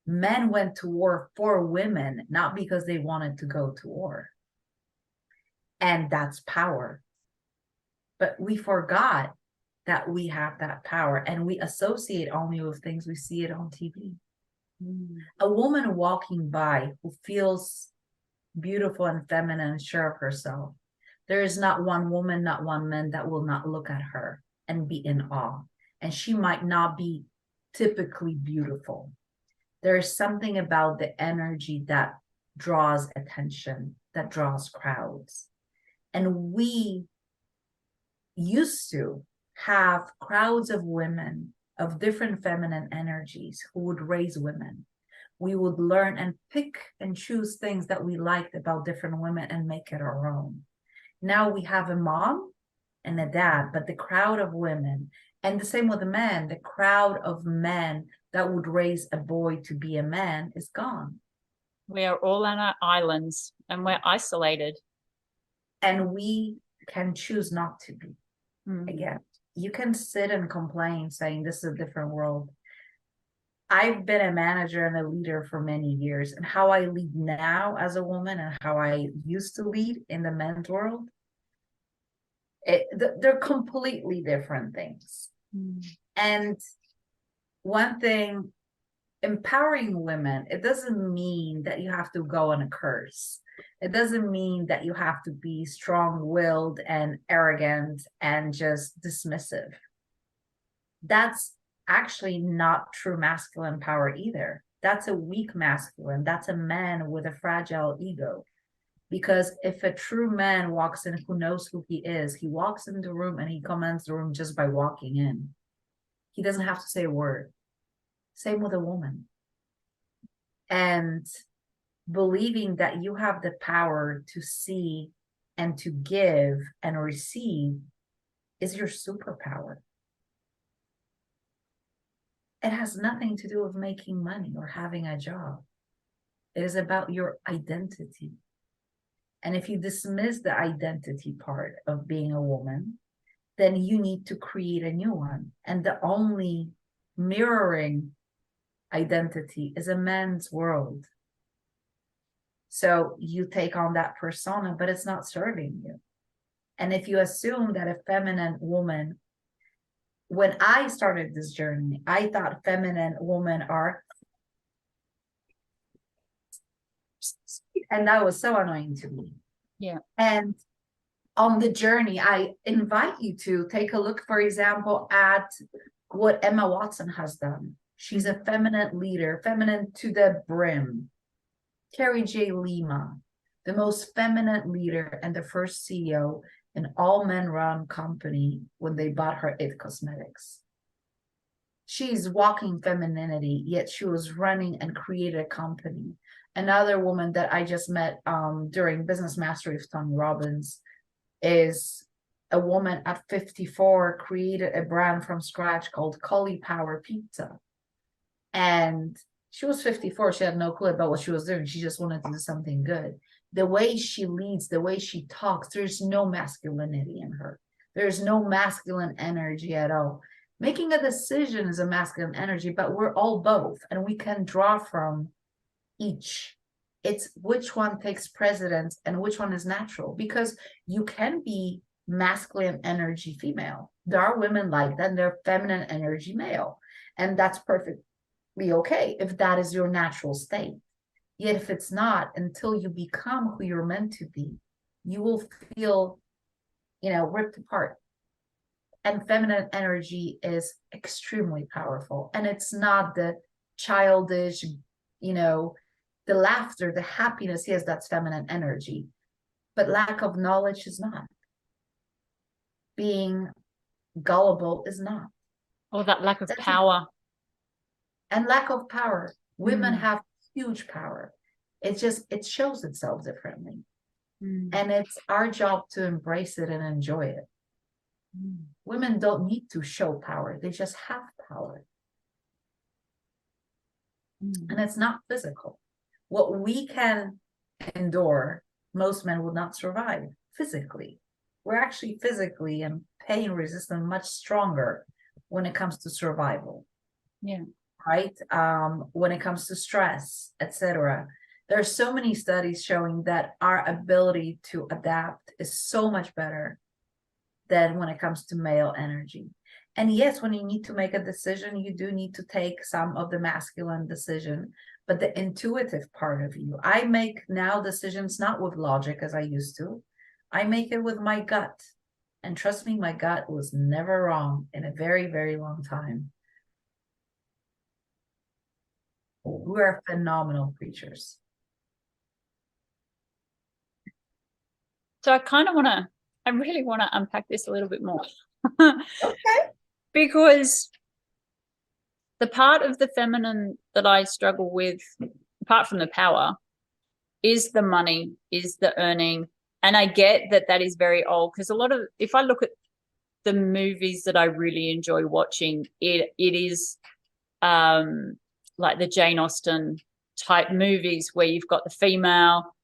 Men went to war for women, not because they wanted to go to war. And that's power. But we forgot that we have that power, and we associate only with things we see it on TV. A woman walking by who feels beautiful and feminine and sure of herself, there is not one woman, not one man that will not look at her and be in awe. And she might not be typically beautiful. There is something about the energy that draws attention, that draws crowds. And we used to have crowds of women of different feminine energies who would raise women. We would learn and pick and choose things that we liked about different women and make it our own. Now we have a mom and a dad, but the crowd of women, and the same with the men, the crowd of men that would raise a boy to be a man is gone. We are all on our islands and we're isolated. And we can choose not to be. Again, you can sit and complain saying this is a different world. I've been a manager and a leader for many years, and how I lead now as a woman and how I used to lead in the men's world, they're completely different things. And one thing, empowering women, it doesn't mean that you have to go on a curse. It doesn't mean that you have to be strong-willed and arrogant and just dismissive. That's actually not true masculine power either. That's a weak masculine. That's a man with a fragile ego. Because if a true man walks in who knows who he is, he walks in the room and he commands the room just by walking in. He doesn't have to say a word. Same with a woman. And believing that you have the power to see and to give and receive is your superpower. It has nothing to do with making money or having a job. It is about your identity. And if you dismiss the identity part of being a woman, then you need to create a new one. And the only mirroring identity is a man's world. So you take on that persona, but it's not serving you. And if you assume that a feminine woman, when I started this journey, I thought feminine women are, and that was so annoying to me. Yeah. And on the journey, I invite you to take a look, for example, at what Emma Watson has done. She's a feminine leader, feminine to the brim. Carrie J. Lima, the most feminine leader and the first CEO in all men run company when they bought her It Cosmetics. She's walking femininity, yet she was running and created a company. Another woman that I just met during Business Mastery with Tony Robbins is a woman at 54 created a brand from scratch called Cauliflower Pizza. And she was 54. She had no clue about what she was doing. She just wanted to do something good. The way she leads, the way she talks, there's no masculinity in her. There's no masculine energy at all. Making a decision is a masculine energy, but we're all both, and we can draw from each. It's which one takes precedence and which one is natural, because you can be masculine energy female. There are women like that, and they're feminine energy male, and that's perfect. Be okay if that is your natural state. Yet if it's not, until you become who you're meant to be, you will feel, ripped apart. And feminine energy is extremely powerful. And it's not the childish, you know, the laughter, the happiness. Yes, that's feminine energy. But lack of knowledge is not. Being gullible is not. Or that lack of That's power. and lack of power. Women Mm. have huge power. It shows itself differently. Mm. And it's our job to embrace it and enjoy it. Mm. Women don't need to show power, they just have power. Mm. And it's not physical. What we can endure, most men would not survive physically. We're actually physically and pain resistant much stronger when it comes to survival. Yeah. Right? When it comes to stress, etc. There are so many studies showing that our ability to adapt is so much better than when it comes to male energy. And yes, when you need to make a decision, you do need to take some of the masculine decision, but the intuitive part of you, I make now decisions not with logic as I used to. I make it with my gut. And trust me, my gut was never wrong in a very, very long time. We're phenomenal creatures. So I really want to unpack this a little bit more. Okay. Because the part of the feminine that I struggle with, apart from the power, is the money, is the earning. And I get that that is very old, because if I look at the movies that I really enjoy watching, it is like the Jane Austen type movies where you've got the female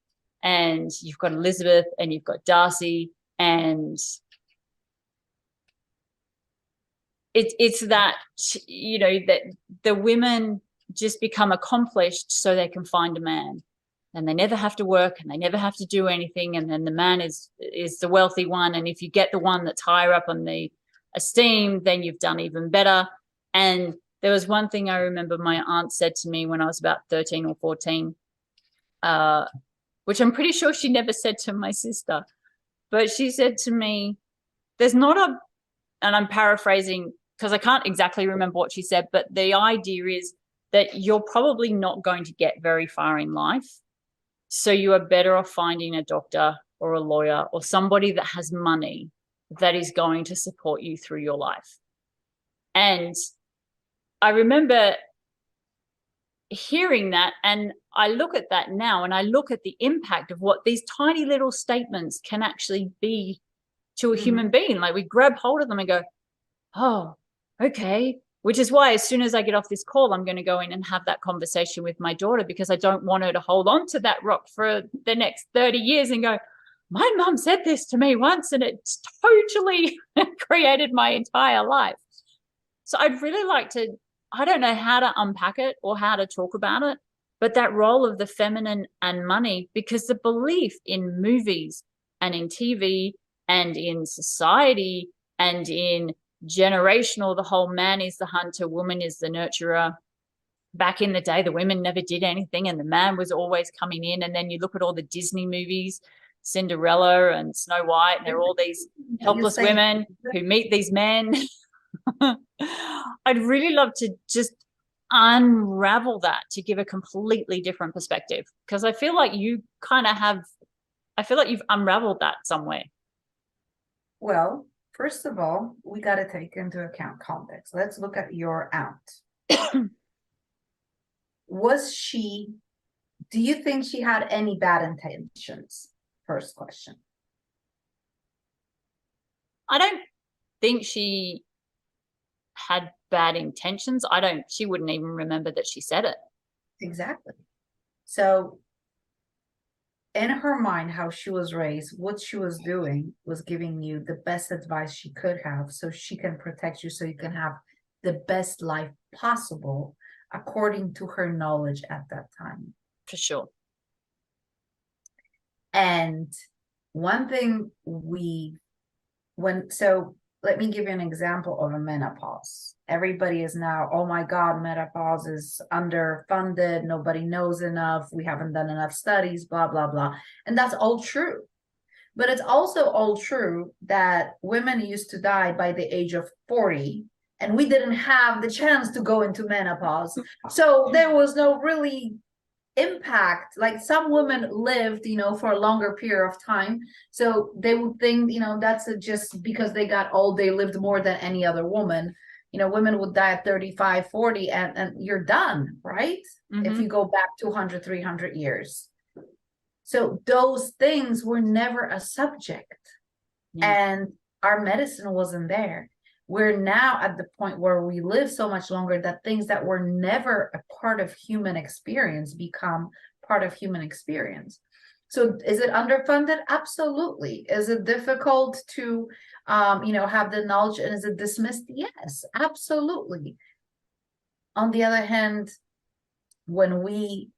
and you've got Elizabeth and you've got Darcy, and it's that, that the women just become accomplished so they can find a man, and they never have to work and they never have to do anything, and then the man is the wealthy one, and if you get the one that's higher up on the esteem, then you've done even better. And there was one thing I remember my aunt said to me when I was about 13 or 14, which I'm pretty sure she never said to my sister, but she said to me, there's not a, and I'm paraphrasing because I can't exactly remember what she said, but the idea is that you're probably not going to get very far in life. So you are better off finding a doctor or a lawyer or somebody that has money that is going to support you through your life. And I remember hearing that, and I look at that now and I look at the impact of what these tiny little statements can actually be to a human being. Like, we grab hold of them and go, oh, okay. Which is why as soon as I get off this call, I'm going to go in and have that conversation with my daughter, because I don't want her to hold on to that rock for the next 30 years and go, my mum said this to me once and it's totally created my entire life. So I'd really like to, I don't know how to unpack it or how to talk about it, but that role of the feminine and money, because the belief in movies and in TV and in society and in generational, the whole man is the hunter, woman is the nurturer. Back in the day, the women never did anything and the man was always coming in. And then you look at all the Disney movies, Cinderella and Snow White, and they're all these helpless women who meet these men. I'd really love to just unravel that to give a completely different perspective, because I feel like you kind of have, I feel like you've unraveled that somewhere. Well, first of all, we got to take into account context. Let's look at your aunt. Do you think she had any bad intentions? First question. I don't think she had bad intentions. She wouldn't even remember that she said it. Exactly. So in her mind, how she was raised, what she was doing was giving you the best advice she could have so she can protect you, so you can have the best life possible according to her knowledge at that time. For sure. And one thing let me give you an example of a menopause. Everybody is now, oh my God, menopause is underfunded. Nobody knows enough. We haven't done enough studies, blah, blah, blah. And that's all true. But it's also all true that women used to die by the age of 40, and we didn't have the chance to go into menopause. So there was no really impact. Like some women lived, for a longer period of time. So they would think, that's just because they got old, they lived more than any other woman. Women would die at 35, 40, and you're done, right? If you go back 200, 300 years. So those things were never a subject. And our medicine wasn't there. We're now at the point where we live so much longer that things that were never a part of human experience become part of human experience. So is it underfunded? Absolutely. Is it difficult to, have the knowledge, and is it dismissed? Yes, absolutely. On the other hand, when we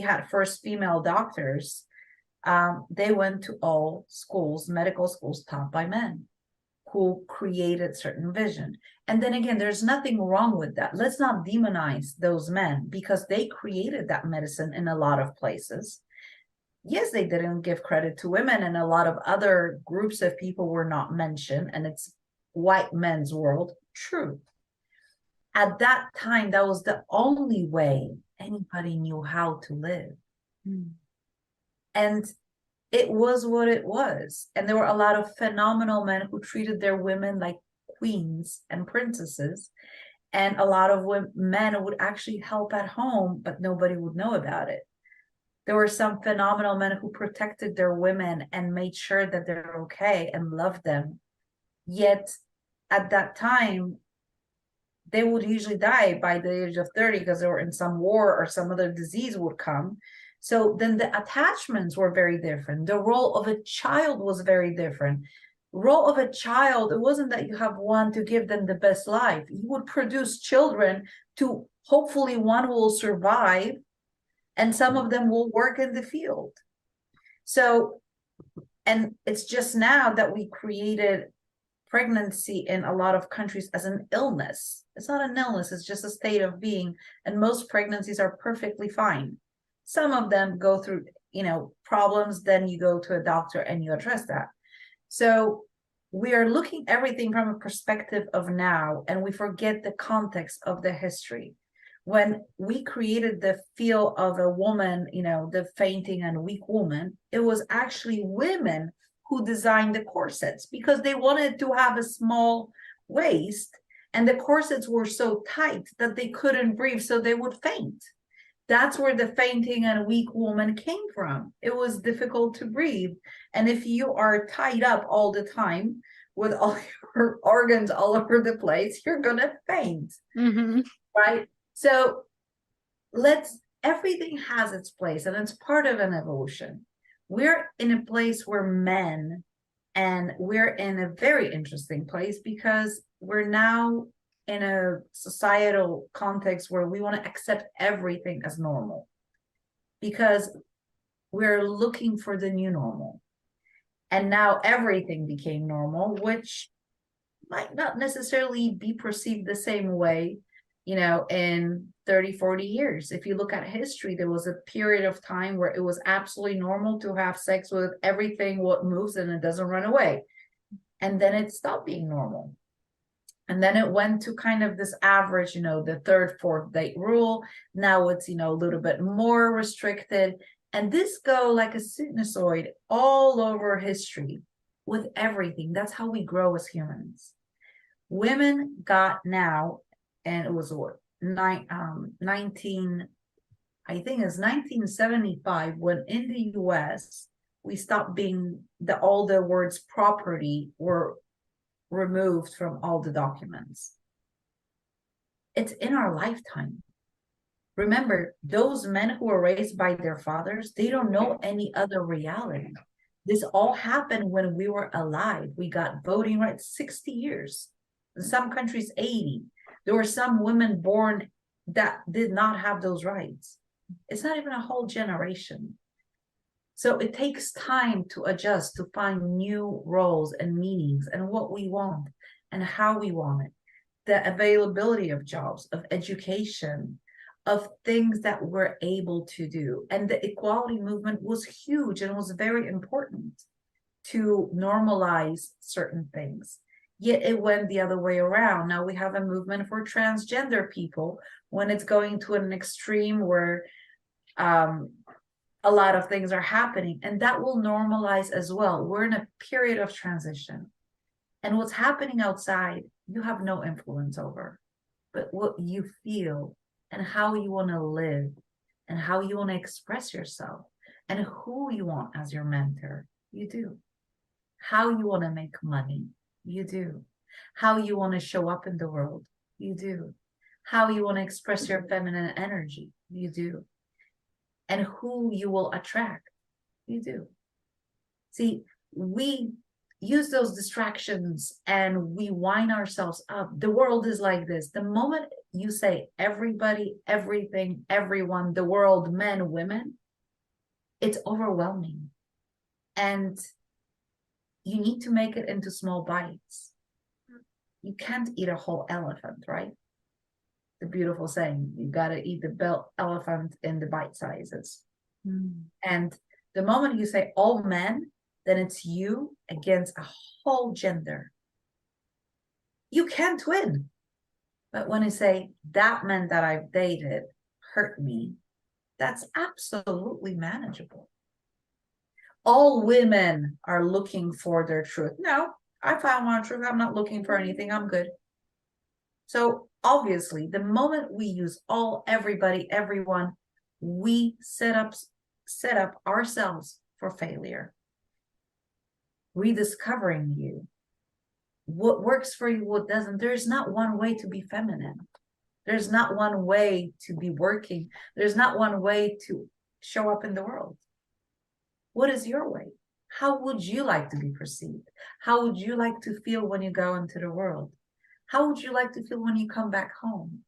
had first female doctors, they went to all schools, medical schools taught by men who created certain vision. And then again, there's nothing wrong with that. Let's not demonize those men, because they created that medicine in a lot of places. Yes, they didn't give credit to women, and a lot of other groups of people were not mentioned, and it's white men's world. True. At that time, that was the only way anybody knew how to live. And it was what it was. And there were a lot of phenomenal men who treated their women like queens and princesses. And a lot of men would actually help at home, but nobody would know about it. There were some phenomenal men who protected their women and made sure that they're okay and loved them. Yet at that time, they would usually die by the age of 30 because they were in some war or some other disease would come. So then the attachments were very different. The role of a child was very different. Role of a child, it wasn't that you have one to give them the best life. You would produce children to hopefully one will survive and some of them will work in the field. So, and it's just now that we created pregnancy in a lot of countries as an illness. It's not an illness, it's just a state of being. And most pregnancies are perfectly fine. Some of them go through, problems, then you go to a doctor and you address that. So we are looking everything from a perspective of now, and we forget the context of the history. When we created the feel of a woman, the fainting and weak woman, it was actually women who designed the corsets because they wanted to have a small waist, and the corsets were so tight that they couldn't breathe, so they would faint. That's where the fainting and weak woman came from. It was difficult to breathe. And if you are tied up all the time with all your organs all over the place, you're going to faint. Right? So everything has its place, and it's part of an evolution. We're in a place where men, and we're in a very interesting place because we're now in a societal context where we want to accept everything as normal because we're looking for the new normal. And now everything became normal, which might not necessarily be perceived the same way, in 30, 40 years. If you look at history, there was a period of time where it was absolutely normal to have sex with everything what moves and it doesn't run away. And then it stopped being normal. And then it went to kind of this average, the third, fourth date rule. Now it's, a little bit more restricted. And this go like a sinusoid all over history with everything. That's how we grow as humans. Women got now, and it was what, 1975, when in the US, we stopped being all the words property were removed from all the documents. It's in our lifetime. Remember, those men who were raised by their fathers, they don't know any other reality. This all happened when we were alive. We got voting rights 60 years. In some countries, 80. There were some women born that did not have those rights. It's not even a whole generation. So it takes time to adjust, to find new roles and meanings and what we want and how we want it. The availability of jobs, of education, of things that we're able to do. And the equality movement was huge and was very important to normalize certain things. Yet it went the other way around. Now we have a movement for transgender people when it's going to an extreme where a lot of things are happening, and that will normalize as well. We're in a period of transition, and what's happening outside, you have no influence over, but what you feel and how you want to live and how you want to express yourself and who you want as your mentor, you do. How you want to make money, you do. How you want to show up in the world, you do. How you want to express your feminine energy, you do. And who you will attract, you do. See, we use those distractions and we wind ourselves up. The world is like this. The moment you say everybody, everything, everyone, the world, men, women, it's overwhelming. And you need to make it into small bites. You can't eat a whole elephant, right? The beautiful saying, you got to eat the elephant in the bite sizes. And the moment you say all men, then it's you against a whole gender. You can't win. But when you say that man that I've dated hurt me, that's absolutely manageable. All women are looking for their truth. No, I found my truth. I'm not looking for anything. I'm good. So obviously, the moment we use all, everybody, everyone, we set up ourselves for failure. Rediscovering you, what works for you, what doesn't. There's not one way to be feminine. There's not one way to be working. There's not one way to show up in the world. What is your way? How would you like to be perceived? How would you like to feel when you go into the world? How would you like to feel when you come back home?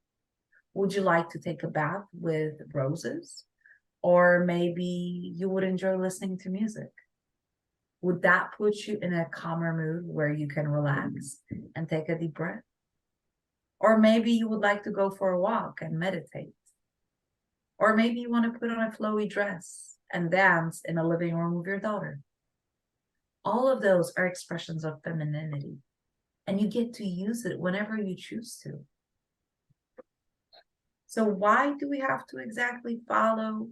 Would you like to take a bath with roses? Or maybe you would enjoy listening to music? Would that put you in a calmer mood where you can relax and take a deep breath? Or maybe you would like to go for a walk and meditate. Or maybe you want to put on a flowy dress and dance in a living room with your daughter. All of those are expressions of femininity, and you get to use it whenever you choose to. So why do we have to exactly follow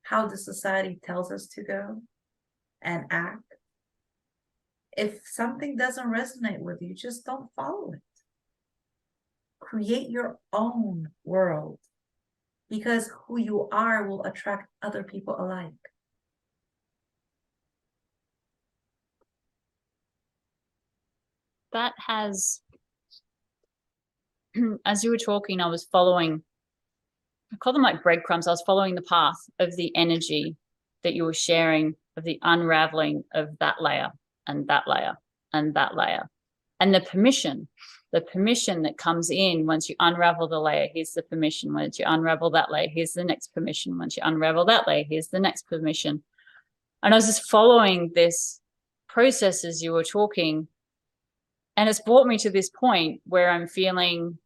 how the society tells us to go and act? If something doesn't resonate with you, just don't follow it. Create your own world, because who you are will attract other people alike. That has, as you were talking, I was following, I call them like breadcrumbs. I was following the path of the energy that you were sharing, of the unraveling of that layer and that layer and that layer. And the permission that comes in once you unravel the layer, here's the permission. Once you unravel that layer, here's the next permission. Once you unravel that layer, here's the next permission. And I was just following this process as you were talking. And it's brought me to this point where I'm feeling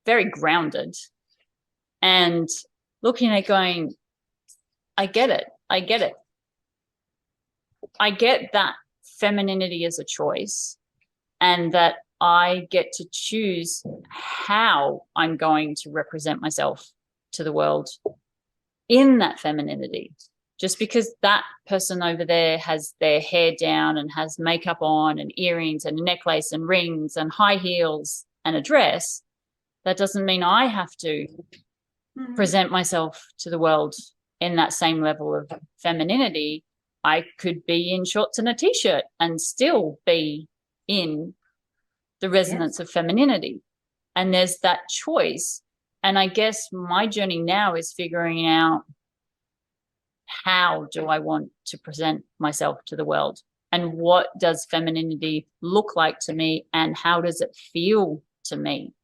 very grounded and looking at going, I get it. I get it. I get that femininity is a choice, and that I get to choose how I'm going to represent myself to the world in that femininity. Just because that person over there has their hair down and has makeup on and earrings and a necklace and rings and high heels and a dress, that doesn't mean I have to present myself to the world in that same level of femininity. I could be in shorts and a t-shirt and still be in the resonance of femininity. And there's that choice. And I guess my journey now is figuring out, how do I want to present myself to the world? And what does femininity look like to me? And how does it feel to me?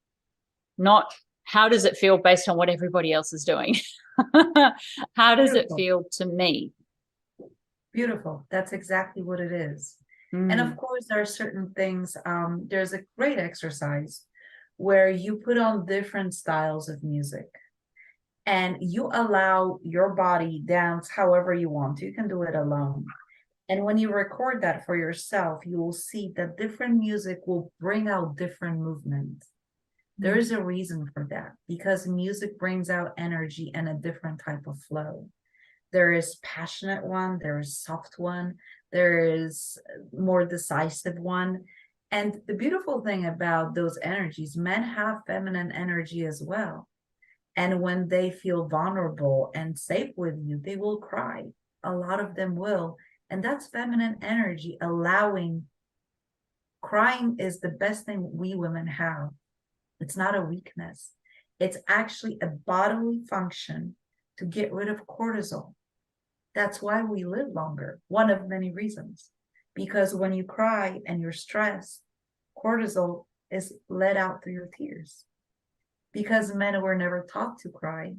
Not how does it feel based on what everybody else is doing? How does it feel to me? Beautiful. That's exactly what it is. And of course, there are certain things. There's a great exercise where you put on different styles of music. and you allow your body dance however you want to. You can do it alone. And when you record that for yourself, you will see that different music will bring out different movements. There is a reason for that, because music brings out energy and a different type of flow. There is passionate one, there is soft one, there is more decisive one. And the beautiful thing about those energies, men have feminine energy as well. And when they feel vulnerable and safe with you, they will cry. A lot of them will. And that's feminine energy allowing. Crying is the best thing we women have. It's not a weakness. It's actually a bodily function to get rid of cortisol. That's why we live longer. One of many reasons. Because when you cry and you're stressed, cortisol is let out through your tears. Because men were never taught to cry,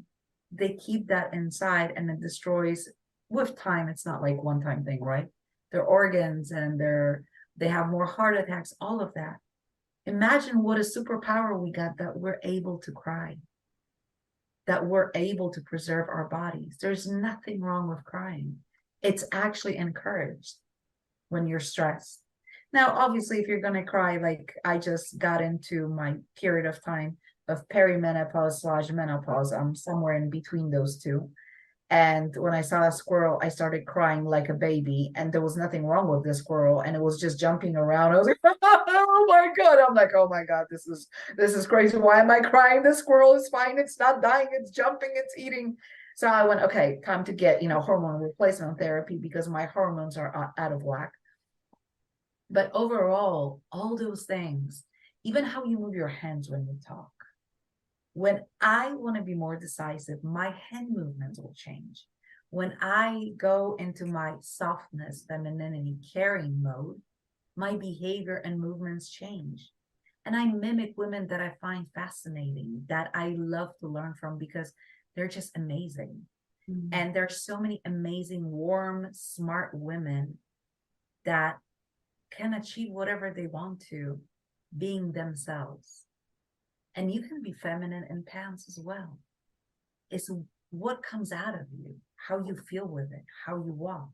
they keep that inside and it destroys. With time, it's not like one-time thing, right? Their organs and they have more heart attacks, all of that. Imagine what a superpower we got, that we're able to cry, that we're able to preserve our bodies. There's nothing wrong with crying. It's actually encouraged when you're stressed. Now, obviously, if you're going to cry, like I just got into my period of time of perimenopause/menopause, I'm somewhere in between those two. And when I saw a squirrel, I started crying like a baby, and there was nothing wrong with this squirrel, and it was just jumping around. I was like, oh my God. I'm like, oh my God, this is crazy. Why am I crying? The squirrel is fine. It's not dying. It's jumping. It's eating. So I went, okay, time to get, hormone replacement therapy, because my hormones are out of whack. But overall, all those things, even how you move your hands when you talk. When I want to be more decisive, my hand movements will change. When I go into my softness, femininity, caring mode, my behavior and movements change. And I mimic women that I find fascinating, that I love to learn from, because they're just amazing. Mm-hmm. And there's so many amazing, warm, smart women that can achieve whatever they want to, being themselves. And you can be feminine in pants as well. It's what comes out of you, how you feel with it, how you walk,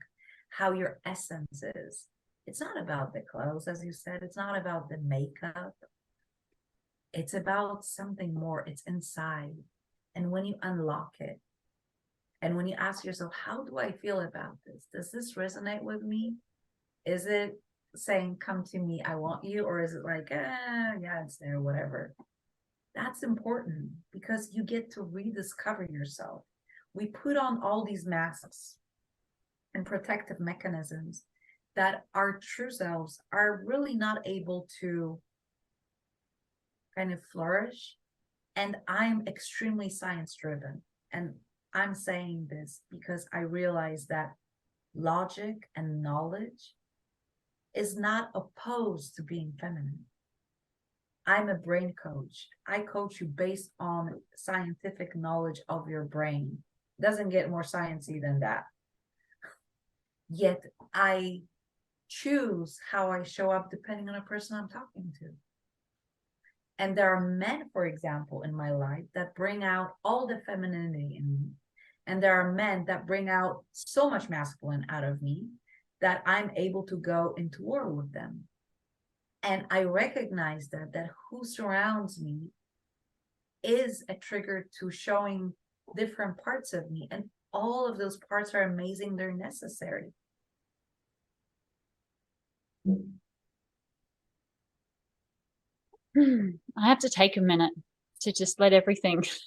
how your essence is. It's not about the clothes, as you said. It's not about the makeup. It's about something more. It's inside. And when you unlock it, and when you ask yourself, how do I feel about this? Does this resonate with me? Is it saying, come to me, I want you? Or is it like, yeah, it's there, whatever. That's important, because you get to rediscover yourself. We put on all these masks and protective mechanisms that our true selves are really not able to kind of flourish. And I'm extremely science driven. And I'm saying this because I realize that logic and knowledge is not opposed to being feminine. I'm a brain coach. I coach you based on scientific knowledge of your brain. Doesn't get more sciencey than that. Yet I choose how I show up depending on the person I'm talking to. And there are men, for example, in my life that bring out all the femininity in me. And there are men that bring out so much masculine out of me that I'm able to go into war with them. And I recognize that who surrounds me is a trigger to showing different parts of me. And all of those parts are amazing. They're necessary. I have to take a minute to just let everything, just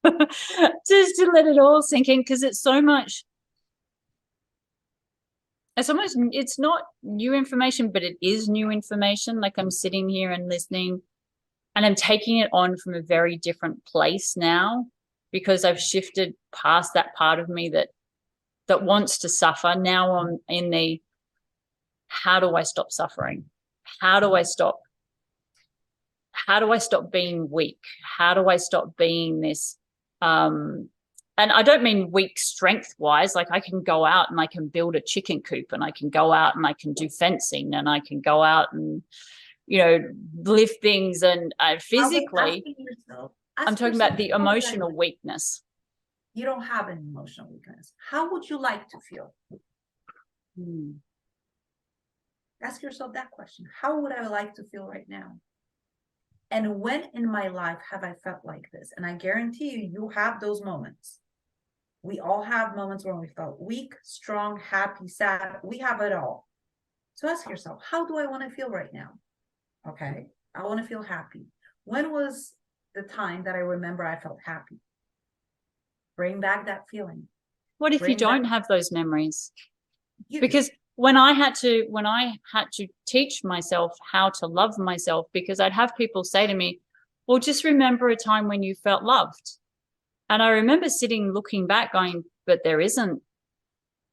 to let it all sink in, because it's so much. It's not new information, but it is new information. Like, I'm sitting here and listening, and I'm taking it on from a very different place now, because I've shifted past that part of me that wants to suffer. Now I'm in the, how do I stop suffering? How do I stop being weak? How do I stop being this? And I don't mean weak strength wise. Like, I can go out and I can build a chicken coop, and I can go out and I can do fencing, and I can go out and, lift things and physically. I'm talking about the emotional weakness. You don't have any emotional weakness. How would you like to feel? Mm. Ask yourself that question. How would I like to feel right now? And when in my life have I felt like this? And I guarantee you, you have those moments. We all have moments when we felt weak, strong, happy, sad. We have it all. So ask yourself, how do I want to feel right now? Okay, I want to feel happy. When was the time that I remember I felt happy? Bring back that feeling. What if you Bring that. don't have those memories? You, Because when I had to teach myself how to love myself, because I'd have people say to me, well, just remember a time when you felt loved. And I remember sitting looking back going, but there isn't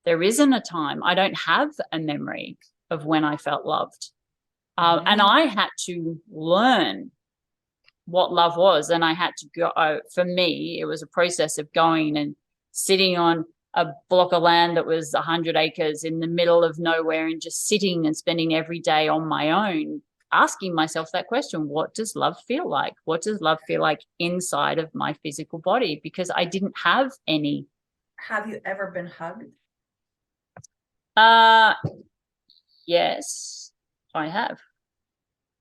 a time. I don't have a memory of when I felt loved. And I had to learn what love was. And I had to go, for me, it was a process of going and sitting on a block of land that was 100 acres in the middle of nowhere and just sitting and spending every day on my own, asking myself that question, what does love feel like? What does love feel like inside of my physical body? Because I didn't have any. have you ever been hugged? Yes, I have.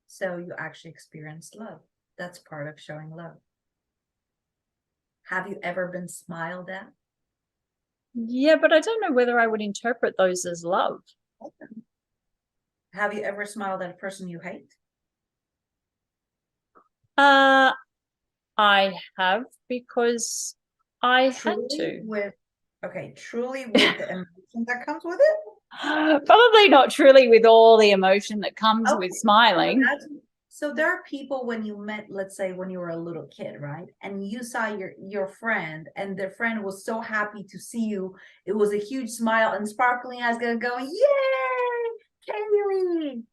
So you actually experienced love. That's part of showing love. Have you ever been smiled at? Yeah, but I don't know whether I would interpret those as love. Have you ever smiled at a person you hate? Uh, I have, because I had to. Truly with the emotion that comes with it? Probably not truly with all the emotion that comes Okay. with smiling. So there are people when you met, let's say when you were a little kid, right? And you saw your friend and their friend was so happy to see you. It was a huge smile and sparkling eyes going, yay, Kaylee.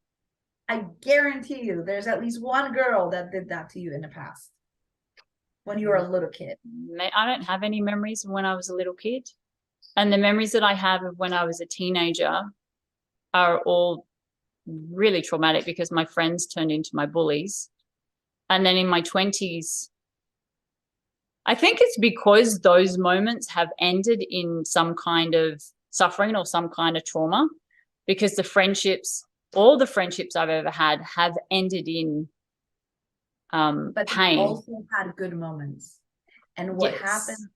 I guarantee you there's at least one girl that did that to you in the past when you were a little kid. I don't have any memories of when I was a little kid. And the memories that I have of when I was a teenager are all really traumatic because my friends turned into my bullies. And then in my 20s, I think it's because those moments have ended in some kind of suffering or some kind of trauma, because all the friendships I've ever had have ended in But you pain. also had good moments. And what happened?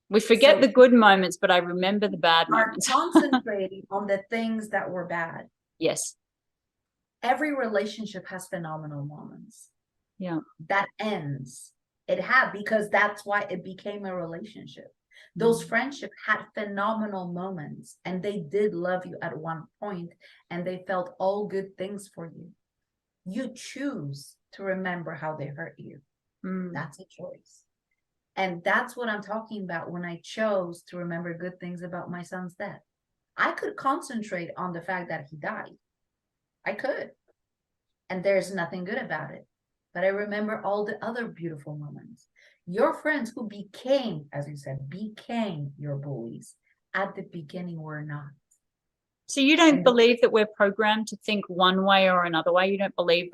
We forget the good moments, but I remember the bad Are moments. concentrating on the things that were bad. Yes. Every relationship has phenomenal moments. Yeah. That ends. It had, because that's why it became a relationship. Those friendships had phenomenal moments and they did love you at one point and they felt all good things for you. You choose to remember how they hurt you. That's a choice. And that's what I'm talking about when I chose to remember good things about my son's death. I could concentrate on the fact that he died. I could. And there's nothing good about it. But I remember all the other beautiful moments. Your friends who became, as you said, became your bullies at the beginning were not. So you don't believe that we're programmed to think one way or another way? You don't believe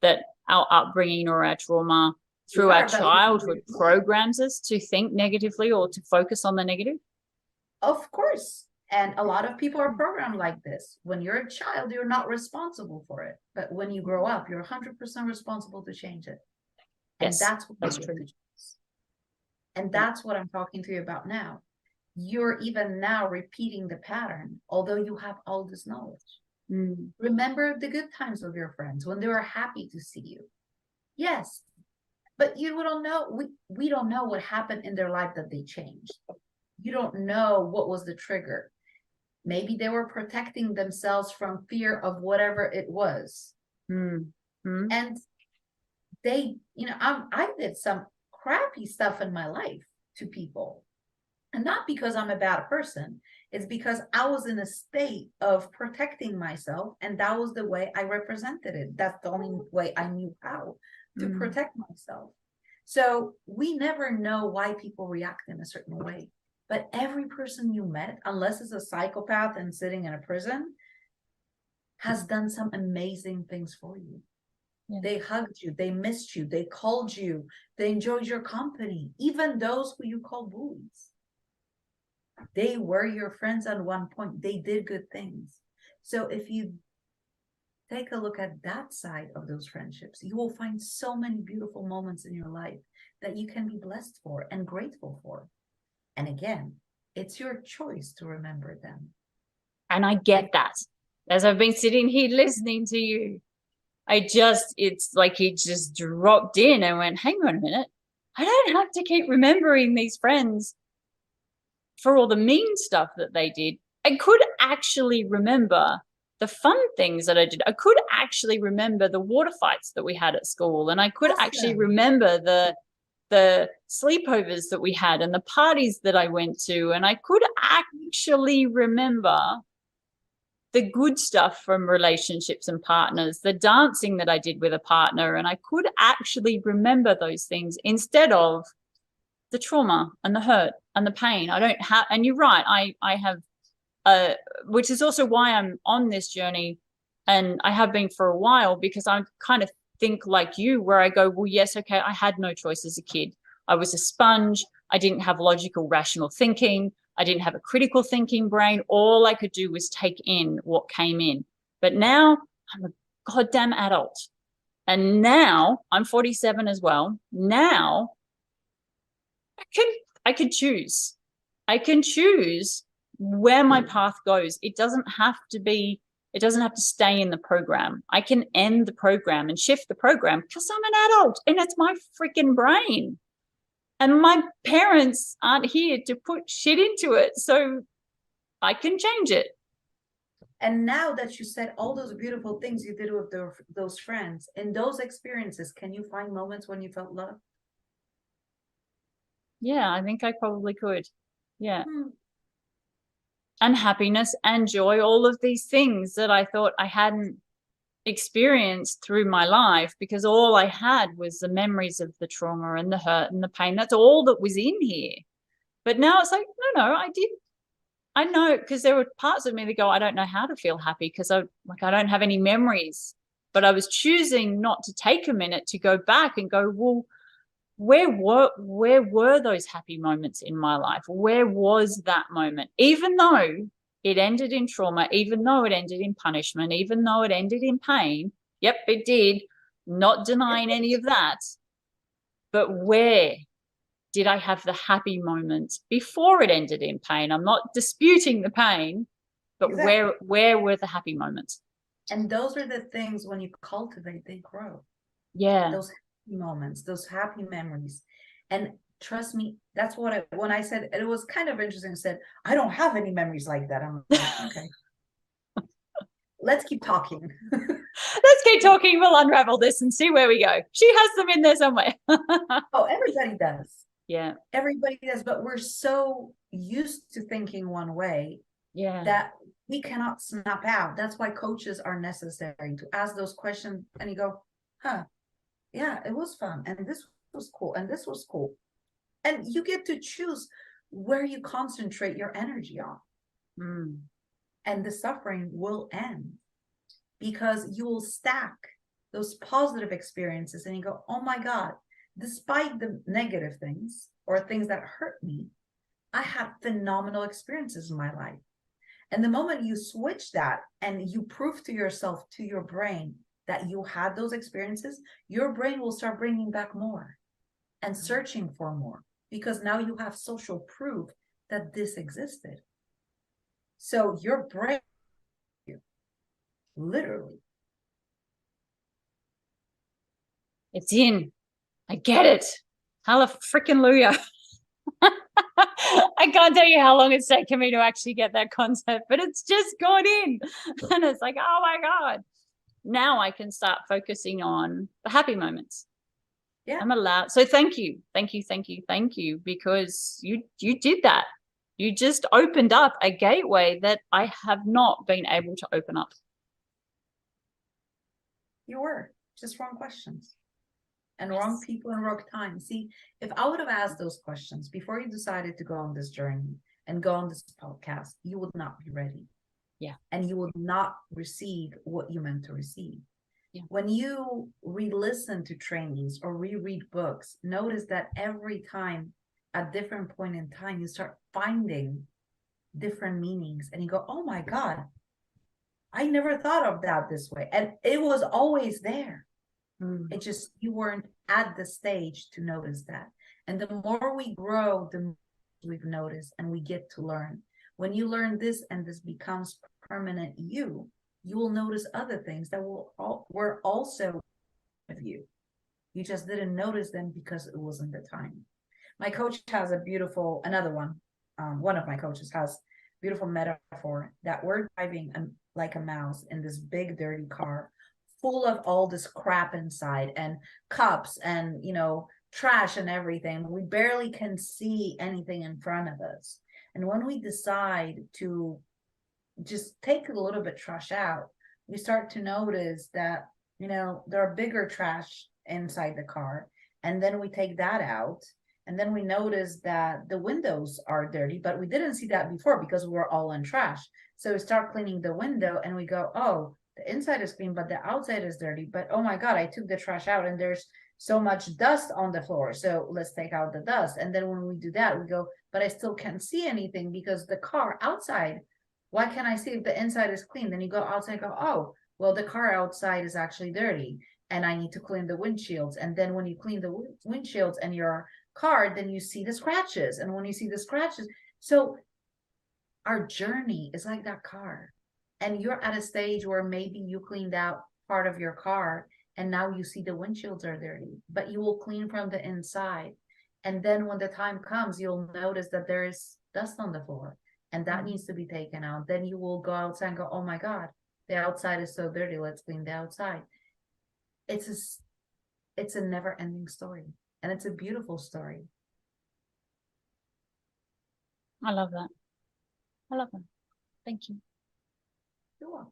that our upbringing or our trauma through our childhood programs us to think negatively or to focus on the negative? Of course. And a lot of people are programmed like this. When you're a child, you're not responsible for it. But when you grow up, you're 100% responsible to change it. And Yes, that's what that's true. And that's what I'm talking to you about now. You're even now repeating the pattern, although you have all this knowledge. Remember the good times with your friends when they were happy to see you. Yes, but you don't know. We don't know what happened in their life that they changed. You don't know what was the trigger. Maybe they were protecting themselves from fear of whatever it was. And they, I did some crappy stuff in my life to people. And not because I'm a bad person. It's because I was in a state of protecting myself. And that was the way I represented it. That's the only way I knew how to protect myself. So we never know why people react in a certain way. But every person you met, unless it's a psychopath and sitting in a prison, has done some amazing things for you. Yeah. They hugged you, they missed you, they called you, they enjoyed your company, even those who you call bullies. They were your friends at one point. They did good things. So if you take a look at that side of those friendships, you will find so many beautiful moments in your life that you can be blessed for and grateful for. And again, it's your choice to remember them. And I get that. As I've been sitting here listening to you, it's like it just dropped in and went, hang on a minute. I don't have to keep remembering these friends for all the mean stuff that they did. I could actually remember the fun things that I did. I could actually remember the water fights that we had at school. And I could actually remember the sleepovers that we had and the parties that I went to. And I could actually remember the good stuff from relationships and partners, the dancing that I did with a partner. And I could actually remember those things instead of the trauma and the hurt and the pain. I don't have, and you're right, I have, which is also why I'm on this journey, and I have been for a while, because I kind of think like you, where I go, well, yes, okay, I had no choice as a kid. I was a sponge. I didn't have logical, rational thinking. I didn't have a critical thinking brain. All I could do was take in what came in. But now I'm a goddamn adult. And now I'm 47 as well. Now I can choose. I can choose where my path goes. It doesn't have to stay in the program. I can end the program and shift the program because I'm an adult and it's my freaking brain. And my parents aren't here to put shit into it. So I can change it. And now that you said all those beautiful things you did with those friends, in those experiences, can you find moments when you felt love? Yeah, I think I probably could. Yeah. And happiness and joy, all of these things that I thought I hadn't experienced through my life, because all I had was the memories of the trauma and the hurt and the pain. That's all that was in here. But now it's like, no, I know, because there were parts of me that go, I don't know how to feel happy because I don't have any memories. But I was choosing not to take a minute to go back and go, well, where were those happy moments in my life? Where was that moment? Even though it ended in trauma, even though it ended in punishment, even though it ended in pain. Yep, it did. Not denying any of that. But where did I have the happy moments before it ended in pain? I'm not disputing the pain, but exactly. Where were the happy moments? And those are the things, when you cultivate, they grow. Yeah. Those happy moments, those happy memories. And trust me, that's what when I said, it was kind of interesting. I said, I don't have any memories like that. I'm like, okay. Let's keep talking. Let's keep talking. We'll unravel this and see where we go. She has them in there somewhere. Oh, everybody does. Yeah. Everybody does. But we're so used to thinking one way, that we cannot snap out. That's why coaches are necessary, to ask those questions and you go, yeah, it was fun. And this was cool. And this was cool. And you get to choose where you concentrate your energy on. And the suffering will end, because you will stack those positive experiences and you go, oh my God, despite the negative things or things that hurt me, I had phenomenal experiences in my life. And the moment you switch that and you prove to yourself, to your brain, that you had those experiences, your brain will start bringing back more and searching for more, because now you have social proof that this existed. So your brain, literally, it's in. I get it. Hallelujah. I can't tell you how long it's taken me to actually get that concept, but it's just gone in. And it's like, oh my God. Now I can start focusing on the happy moments. Yeah. I'm allowed. So thank you. Because you did that. You just opened up a gateway that I have not been able to open up. You were just wrong questions. And wrong people and wrong time. See, if I would have asked those questions before you decided to go on this journey and go on this podcast, you would not be ready. Yeah. And you would not receive what you meant to receive. When you re-listen to trainings or reread books, notice that every time, at different point in time, you start finding different meanings and you go, oh my God, I never thought of that this way. And it was always there. It just, you weren't at the stage to notice that. And the more we grow, the more we've noticed and we get to learn. When you learn this and this becomes permanent you will notice other things that were also of you. You just didn't notice them because it wasn't the time. My coach has a beautiful, another one, one of my coaches has beautiful metaphor that we're driving like a mouse in this big dirty car full of all this crap inside and cups and trash and everything. We barely can see anything in front of us. And when we decide to just take a little bit trash out, we start to notice that there are bigger trash inside the car, and then we take that out, and then we notice that the windows are dirty, but we didn't see that before because we were all in trash. So we start cleaning the window and we go, oh, the inside is clean but the outside is dirty, but oh my God, I took the trash out and there's so much dust on the floor, so let's take out the dust. And then when we do that, we go, but I still can't see anything because the car outside, why can't I see if the inside is clean? Then you go outside, go, oh, well, the car outside is actually dirty and I need to clean the windshields. And then when you clean the windshields and your car, then you see the scratches. And when you see the scratches, so our journey is like that car. And you're at a stage where maybe you cleaned out part of your car and now you see the windshields are dirty, but you will clean from the inside. And then when the time comes, you'll notice that there is dust on the floor and that needs to be taken out. Then you will go outside and go, oh my God, the outside is so dirty, let's clean the outside. It's a never-ending story, and it's a beautiful story. I love that. Thank you. You're welcome.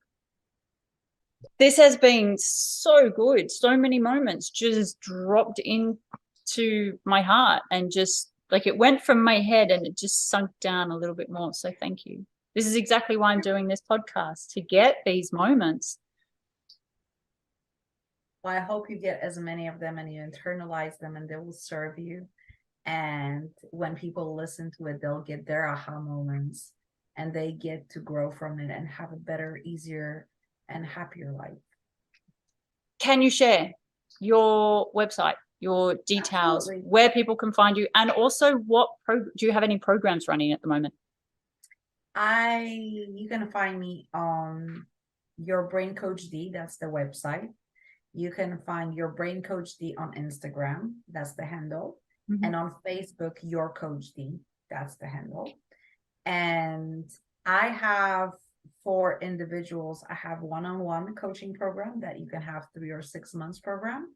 This has been so good. So many moments just dropped into my heart and just like it went from my head and it just sunk down a little bit more. So thank you. This is exactly why I'm doing this podcast, to get these moments. Well, I hope you get as many of them and you internalize them and they will serve you. And when people listen to it, they'll get their aha moments and they get to grow from it and have a better, easier, and happier life. Can you share your website, your details, Absolutely. where people can find you, and also do you have any programs running at the moment? You can find me on Your Brain Coach D, that's the website. You can find Your Brain Coach D on Instagram, that's the handle. And on Facebook, Your Coach D, that's the handle. And I have, for individuals, I have one-on-one coaching program that you can have 3 or 6 months program.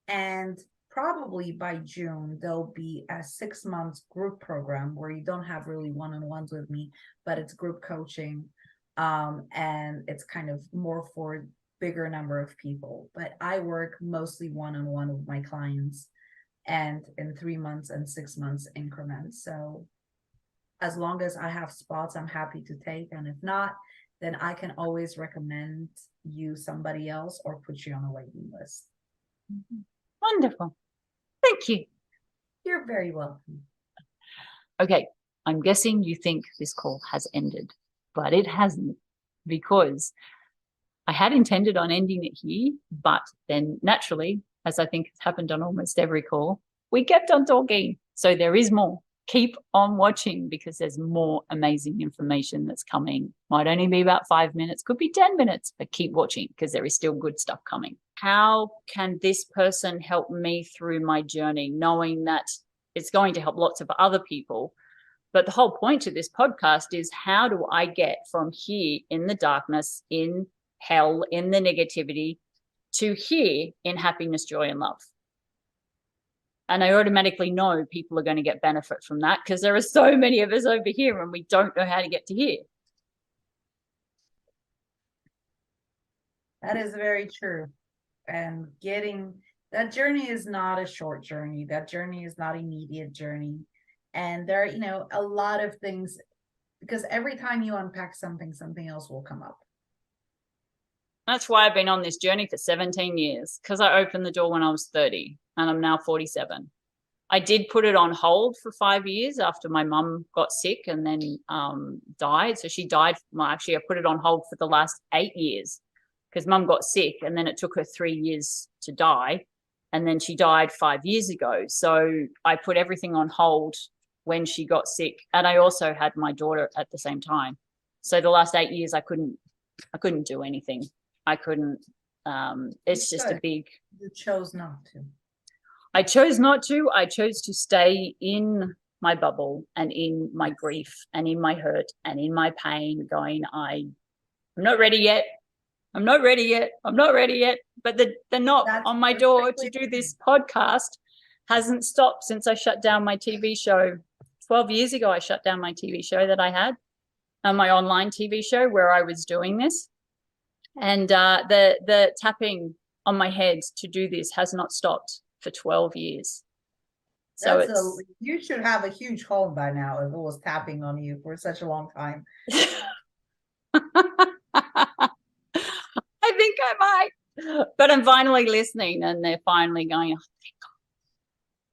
And probably by June, there'll be a 6 months group program where you don't have really one-on-ones with me, but it's group coaching. And it's kind of more for bigger number of people, but I work mostly one-on-one with my clients and in 3 months and 6 months increments. So as long as I have spots, I'm happy to take. And if not, then I can always recommend you somebody else or put you on a waiting list. Wonderful. Thank you. You're very welcome. Okay, I'm guessing you think this call has ended, but it hasn't, because I had intended on ending it here, but then naturally, as I think has happened on almost every call, we kept on talking. So there is more. Keep on watching because there's more amazing information that's coming. Might only be about 5 minutes, could be 10 minutes, but keep watching because there is still good stuff coming. How can this person help me through my journey, knowing that it's going to help lots of other people? But the whole point of this podcast is, how do I get from here in the darkness, in hell, in the negativity, to here in happiness, joy, and love? And I automatically know people are going to get benefit from that because there are so many of us over here and we don't know how to get to here. That is very true. And getting that journey is not a short journey. That journey is not an immediate journey. And there are, a lot of things, because every time you unpack something, something else will come up. That's why I've been on this journey for 17 years, because I opened the door when I was 30 and I'm now 47. I did put it on hold for 5 years after my mum got sick and then died. So she died. Well, actually, I put it on hold for the last 8 years because mum got sick and then it took her 3 years to die. And then she died 5 years ago. So I put everything on hold when she got sick. And I also had my daughter at the same time. So the last 8 years, I couldn't do anything. I couldn't. It's just a big. You chose not to. I chose not to. I chose to stay in my bubble and in my grief and in my hurt and in my pain, going, I'm not ready yet. I'm not ready yet. I'm not ready yet. But the knock on my door to do this podcast hasn't stopped since I shut down my TV show. 12 years ago, I shut down my TV show that I had, my online TV show where I was doing this. And the tapping on my head to do this has not stopped for 12 years. So you should have a huge home by now if it was tapping on you for such a long time. I think I might, but I'm finally listening and they're finally going, oh, thank God.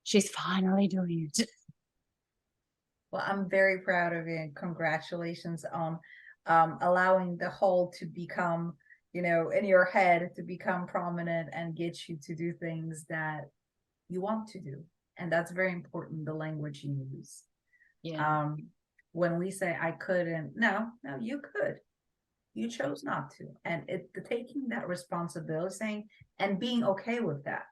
She's finally doing it. Well, I'm very proud of you and congratulations on allowing the whole to become, in your head, to become prominent and get you to do things that you want to do. And that's very important, the language you use. Yeah. When we say I couldn't, no, you could. You chose not to. And taking that responsibility, saying, and being okay with that.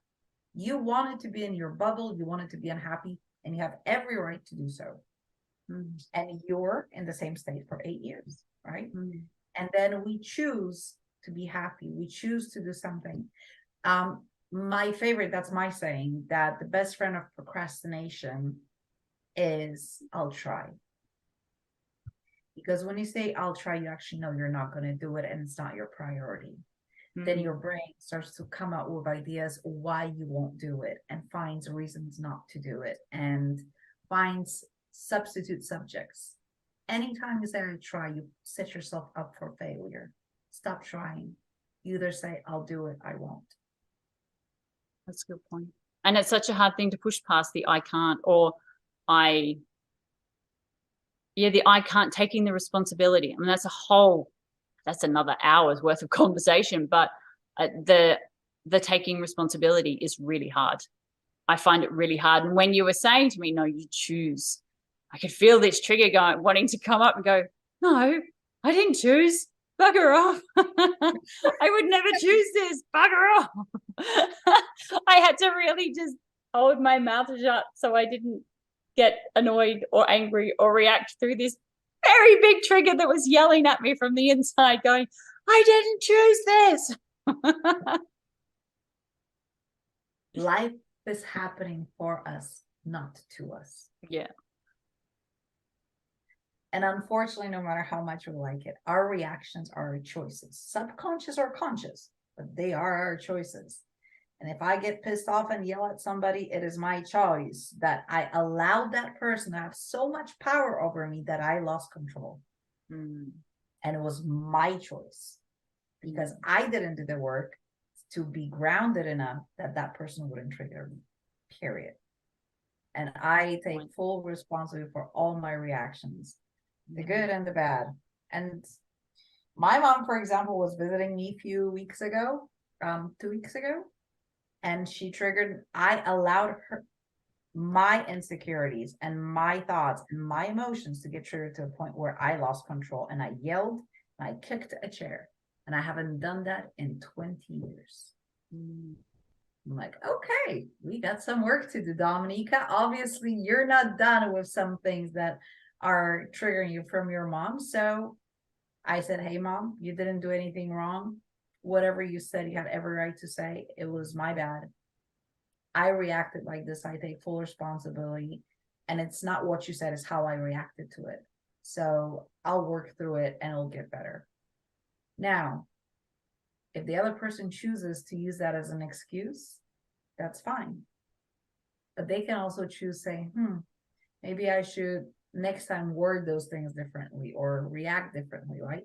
You wanted to be in your bubble, you wanted to be unhappy, and you have every right to do so. Mm. And you're in the same state for 8 years, right? Mm. And then we choose to be happy. We choose to do something. My favorite, that's my saying, that the best friend of procrastination is I'll try. Because when you say I'll try, you actually know you're not going to do it and it's not your priority. Mm-hmm. Then your brain starts to come up with ideas why you won't do it and finds reasons not to do it and finds substitute subjects. Anytime you say I try, you set yourself up for failure. Stop trying. You either say I'll do it, I won't. That's a good point. And it's such a hard thing to push past the I can't or the I can't, taking the responsibility. I mean, that's another hour's worth of conversation, but the taking responsibility is really hard. I find it really hard. And when you were saying to me, no, you choose, I could feel this trigger going, wanting to come up and go, no, I didn't choose. Bugger off. I would never choose this. Bugger off. I had to really just hold my mouth shut so I didn't get annoyed or angry or react through this very big trigger that was yelling at me from the inside going, I didn't choose this. Life is happening for us, not to us. Yeah. And unfortunately, no matter how much we like it, our reactions are our choices, subconscious or conscious, but they are our choices. And if I get pissed off and yell at somebody, it is my choice that I allowed that person to have so much power over me that I lost control. Mm. And it was my choice because I didn't do the work to be grounded enough that that person wouldn't trigger me, period. And I take full responsibility for all my reactions, the good and the bad. And my mom, for example, was visiting me a few weeks ago, 2 weeks ago. And she triggered, I allowed her, my insecurities and my thoughts and my emotions to get triggered to a point where I lost control and I yelled and I kicked a chair. And I haven't done that in 20 years. I'm like, okay, we got some work to do, Dominica. Obviously, you're not done with some things that are triggering you from your mom. So I said, hey, mom, you didn't do anything wrong. Whatever you said, you had every right to say. It was my bad. I reacted like this. I take full responsibility. And it's not what you said, it's how I reacted to it. So I'll work through it and it'll get better. Now, if the other person chooses to use that as an excuse, that's fine. But they can also choose saying, maybe I should next time word those things differently or react differently, right?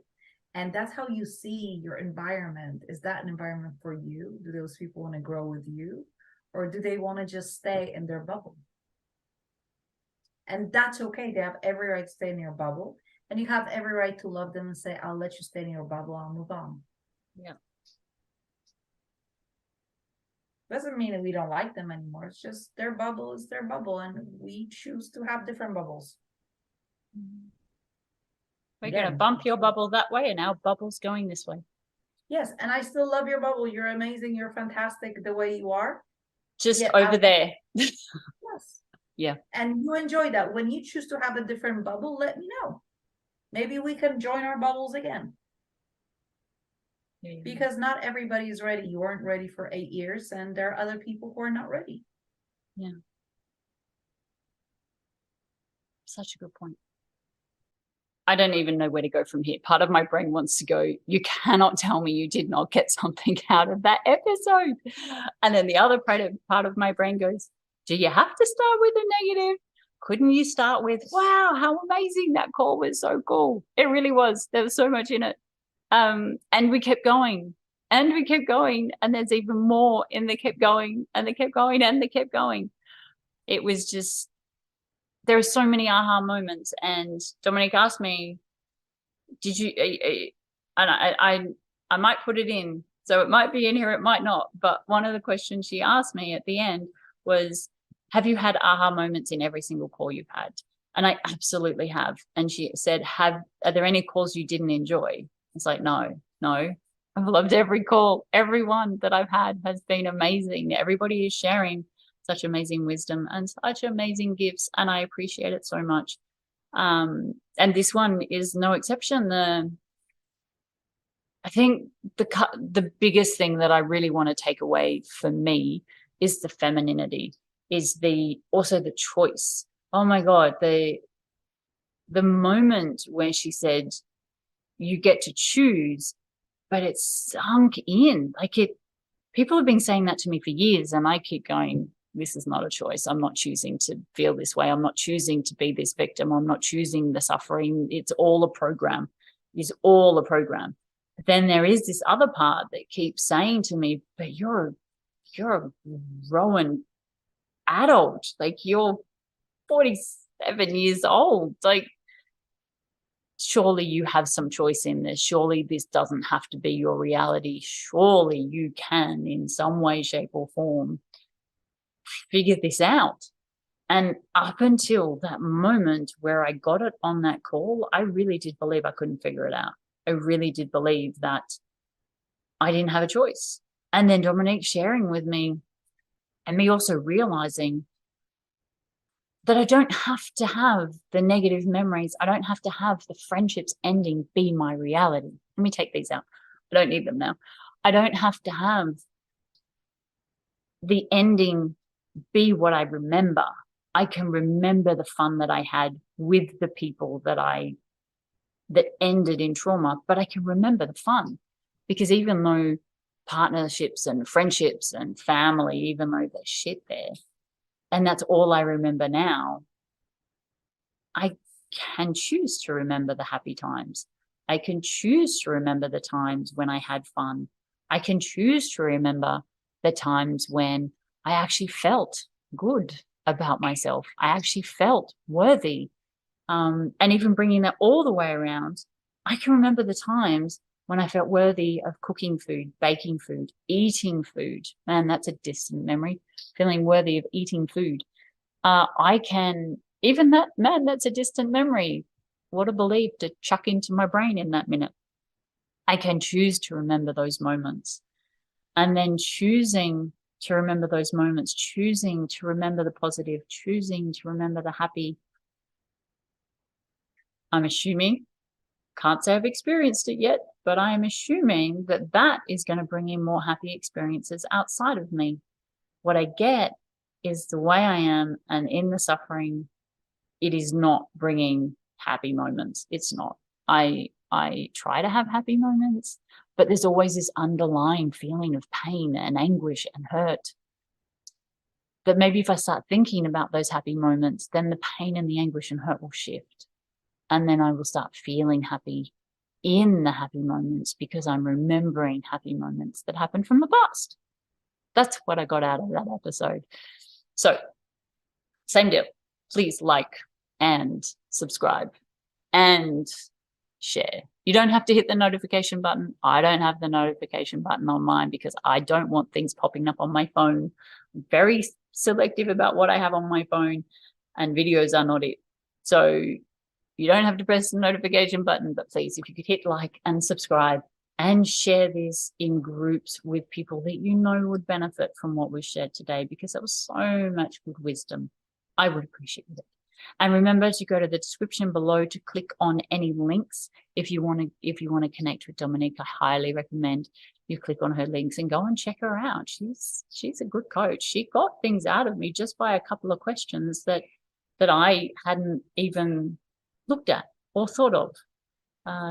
And that's how you see your environment. Is that an environment for you? Do those people want to grow with you? Or do they want to just stay in their bubble? And that's okay. They have every right to stay in your bubble. And you have every right to love them and say, I'll let you stay in your bubble, I'll move on. Yeah. Doesn't mean that we don't like them anymore. It's just their bubble is their bubble, and we choose to have different bubbles. We're going to bump your bubble that way, and our bubble's going this way. Yes, and I still love your bubble. You're amazing. You're fantastic the way you are. Just over there. Yes. Yeah. And you enjoy that. When you choose to have a different bubble, let me know. Maybe we can join our bubbles again. Because not everybody is ready. You weren't ready for 8 years, and there are other people who are not ready. Yeah. Such a good point. I don't even know where to go from here. Part of my brain wants to go, you cannot tell me you did not get something out of that episode. And then the other part of my brain goes, do you have to start with a negative? Couldn't you start with, wow, how amazing, that call was so cool. It really was. There was so much in it. And we kept going and we kept going. And there's even more, and they kept going and they kept going and they kept going. It was just, there are so many aha moments. And Dominique asked me, did you, and I might put it in, so it might be in here, it might not, but one of the questions she asked me at the end was, have you had aha moments in every single call you've had? And I absolutely have. And she said, are there any calls you didn't enjoy? It's like, no. I've loved every call. Everyone that I've had has been amazing. Everybody is sharing such amazing wisdom and such amazing gifts, and I appreciate it so much. And this one is no exception. I think the biggest thing that I really want to take away for me is the femininity, is also the choice. Oh my God, the moment where she said, you get to choose, but it's sunk in. Like, people have been saying that to me for years, and I keep going, this is not a choice. I'm not choosing to feel this way. I'm not choosing to be this victim. I'm not choosing the suffering. It's all a program. It's all a program. But then there is this other part that keeps saying to me, but you're a grown adult. Like, you're 47 years old. Like, surely you have some choice in this. Surely this doesn't have to be your reality. Surely you can, in some way, shape, or form, figure this out. And up until that moment where I got it on that call, I really did believe I couldn't figure it out. I really did believe that I didn't have a choice. And then Dominique sharing with me, and me also realizing that I don't have to have the negative memories. I don't have to have the friendships ending be my reality. Let me take these out. I don't need them now. I don't have to have the ending be what I remember. I can remember the fun that I had with the people that ended in trauma, but I can remember the fun, because even though partnerships and friendships and family, even though there's shit there, and that's all I remember now, I can choose to remember the happy times. I can choose to remember the times when I had fun. I can choose to remember the times when I actually felt good about myself. I actually felt worthy. And even bringing that all the way around, I can remember the times when I felt worthy of cooking food, baking food, eating food. Man, that's a distant memory, feeling worthy of eating food. I can, even that, man, that's a distant memory. What a belief to chuck into my brain in that minute. I can choose to remember those moments, and then choosing to remember those moments, choosing to remember the positive, choosing to remember the happy. I'm assuming, can't say I've experienced it yet, but I am assuming that that is going to bring in more happy experiences outside of me. What I get is the way I am, and in the suffering, it is not bringing happy moments. It's not. I try to have happy moments, but there's always this underlying feeling of pain and anguish and hurt. But maybe if I start thinking about those happy moments, then the pain and the anguish and hurt will shift. And then I will start feeling happy. in the happy moments because I'm remembering happy moments that happened from the past. That's what I got out of that episode. So, same deal. Please like and subscribe and share. You don't have to hit the notification button. I don't have the notification button on mine because I don't want things popping up on my phone. I'm very selective about what I have on my phone, and videos are not it. So you don't have to press the notification button, but please, if you could hit like and subscribe and share this in groups with people that you know would benefit from what we shared today, because that was so much good wisdom. I would appreciate it. And remember to go to the description below to click on any links. If you want to connect with Dominique, I highly recommend you click on her links and go and check her out. She's a good coach. She got things out of me just by a couple of questions that I hadn't even looked at or thought of.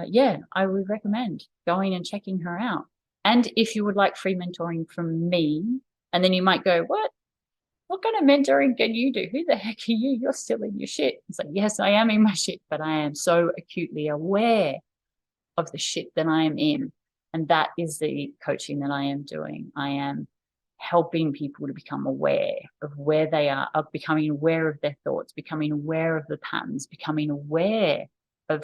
Yeah, I would recommend going and checking her out. And if you would like free mentoring from me, and then you might go, what kind of mentoring can you do? Who the heck are you? You're still in your shit. It's like, yes, I am in my shit, but I am so acutely aware of the shit that I am in. And that is the coaching that I am doing. I am helping people to become aware of where they are, of becoming aware of their thoughts, becoming aware of the patterns, becoming aware of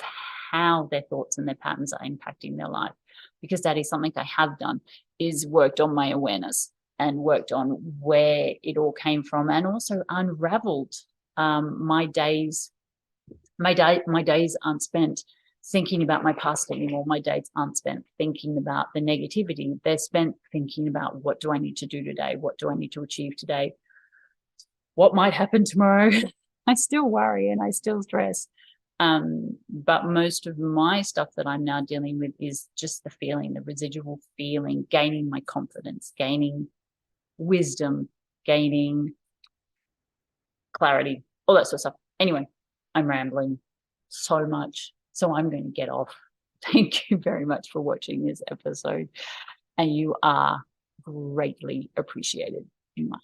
how their thoughts and their patterns are impacting their life. Because that is something I have done, is worked on my awareness and worked on where it all came from, and also unraveled my days aren't spent thinking about my past anymore. My days aren't spent thinking about the negativity. They're spent thinking about, what do I need to do today? What do I need to achieve today? What might happen tomorrow? I still worry and I still stress. But most of my stuff that I'm now dealing with is just the feeling, the residual feeling, gaining my confidence, gaining wisdom, gaining clarity, all that sort of stuff. Anyway, I'm rambling so much, so I'm going to get off. Thank you very much for watching this episode, and you are greatly appreciated in my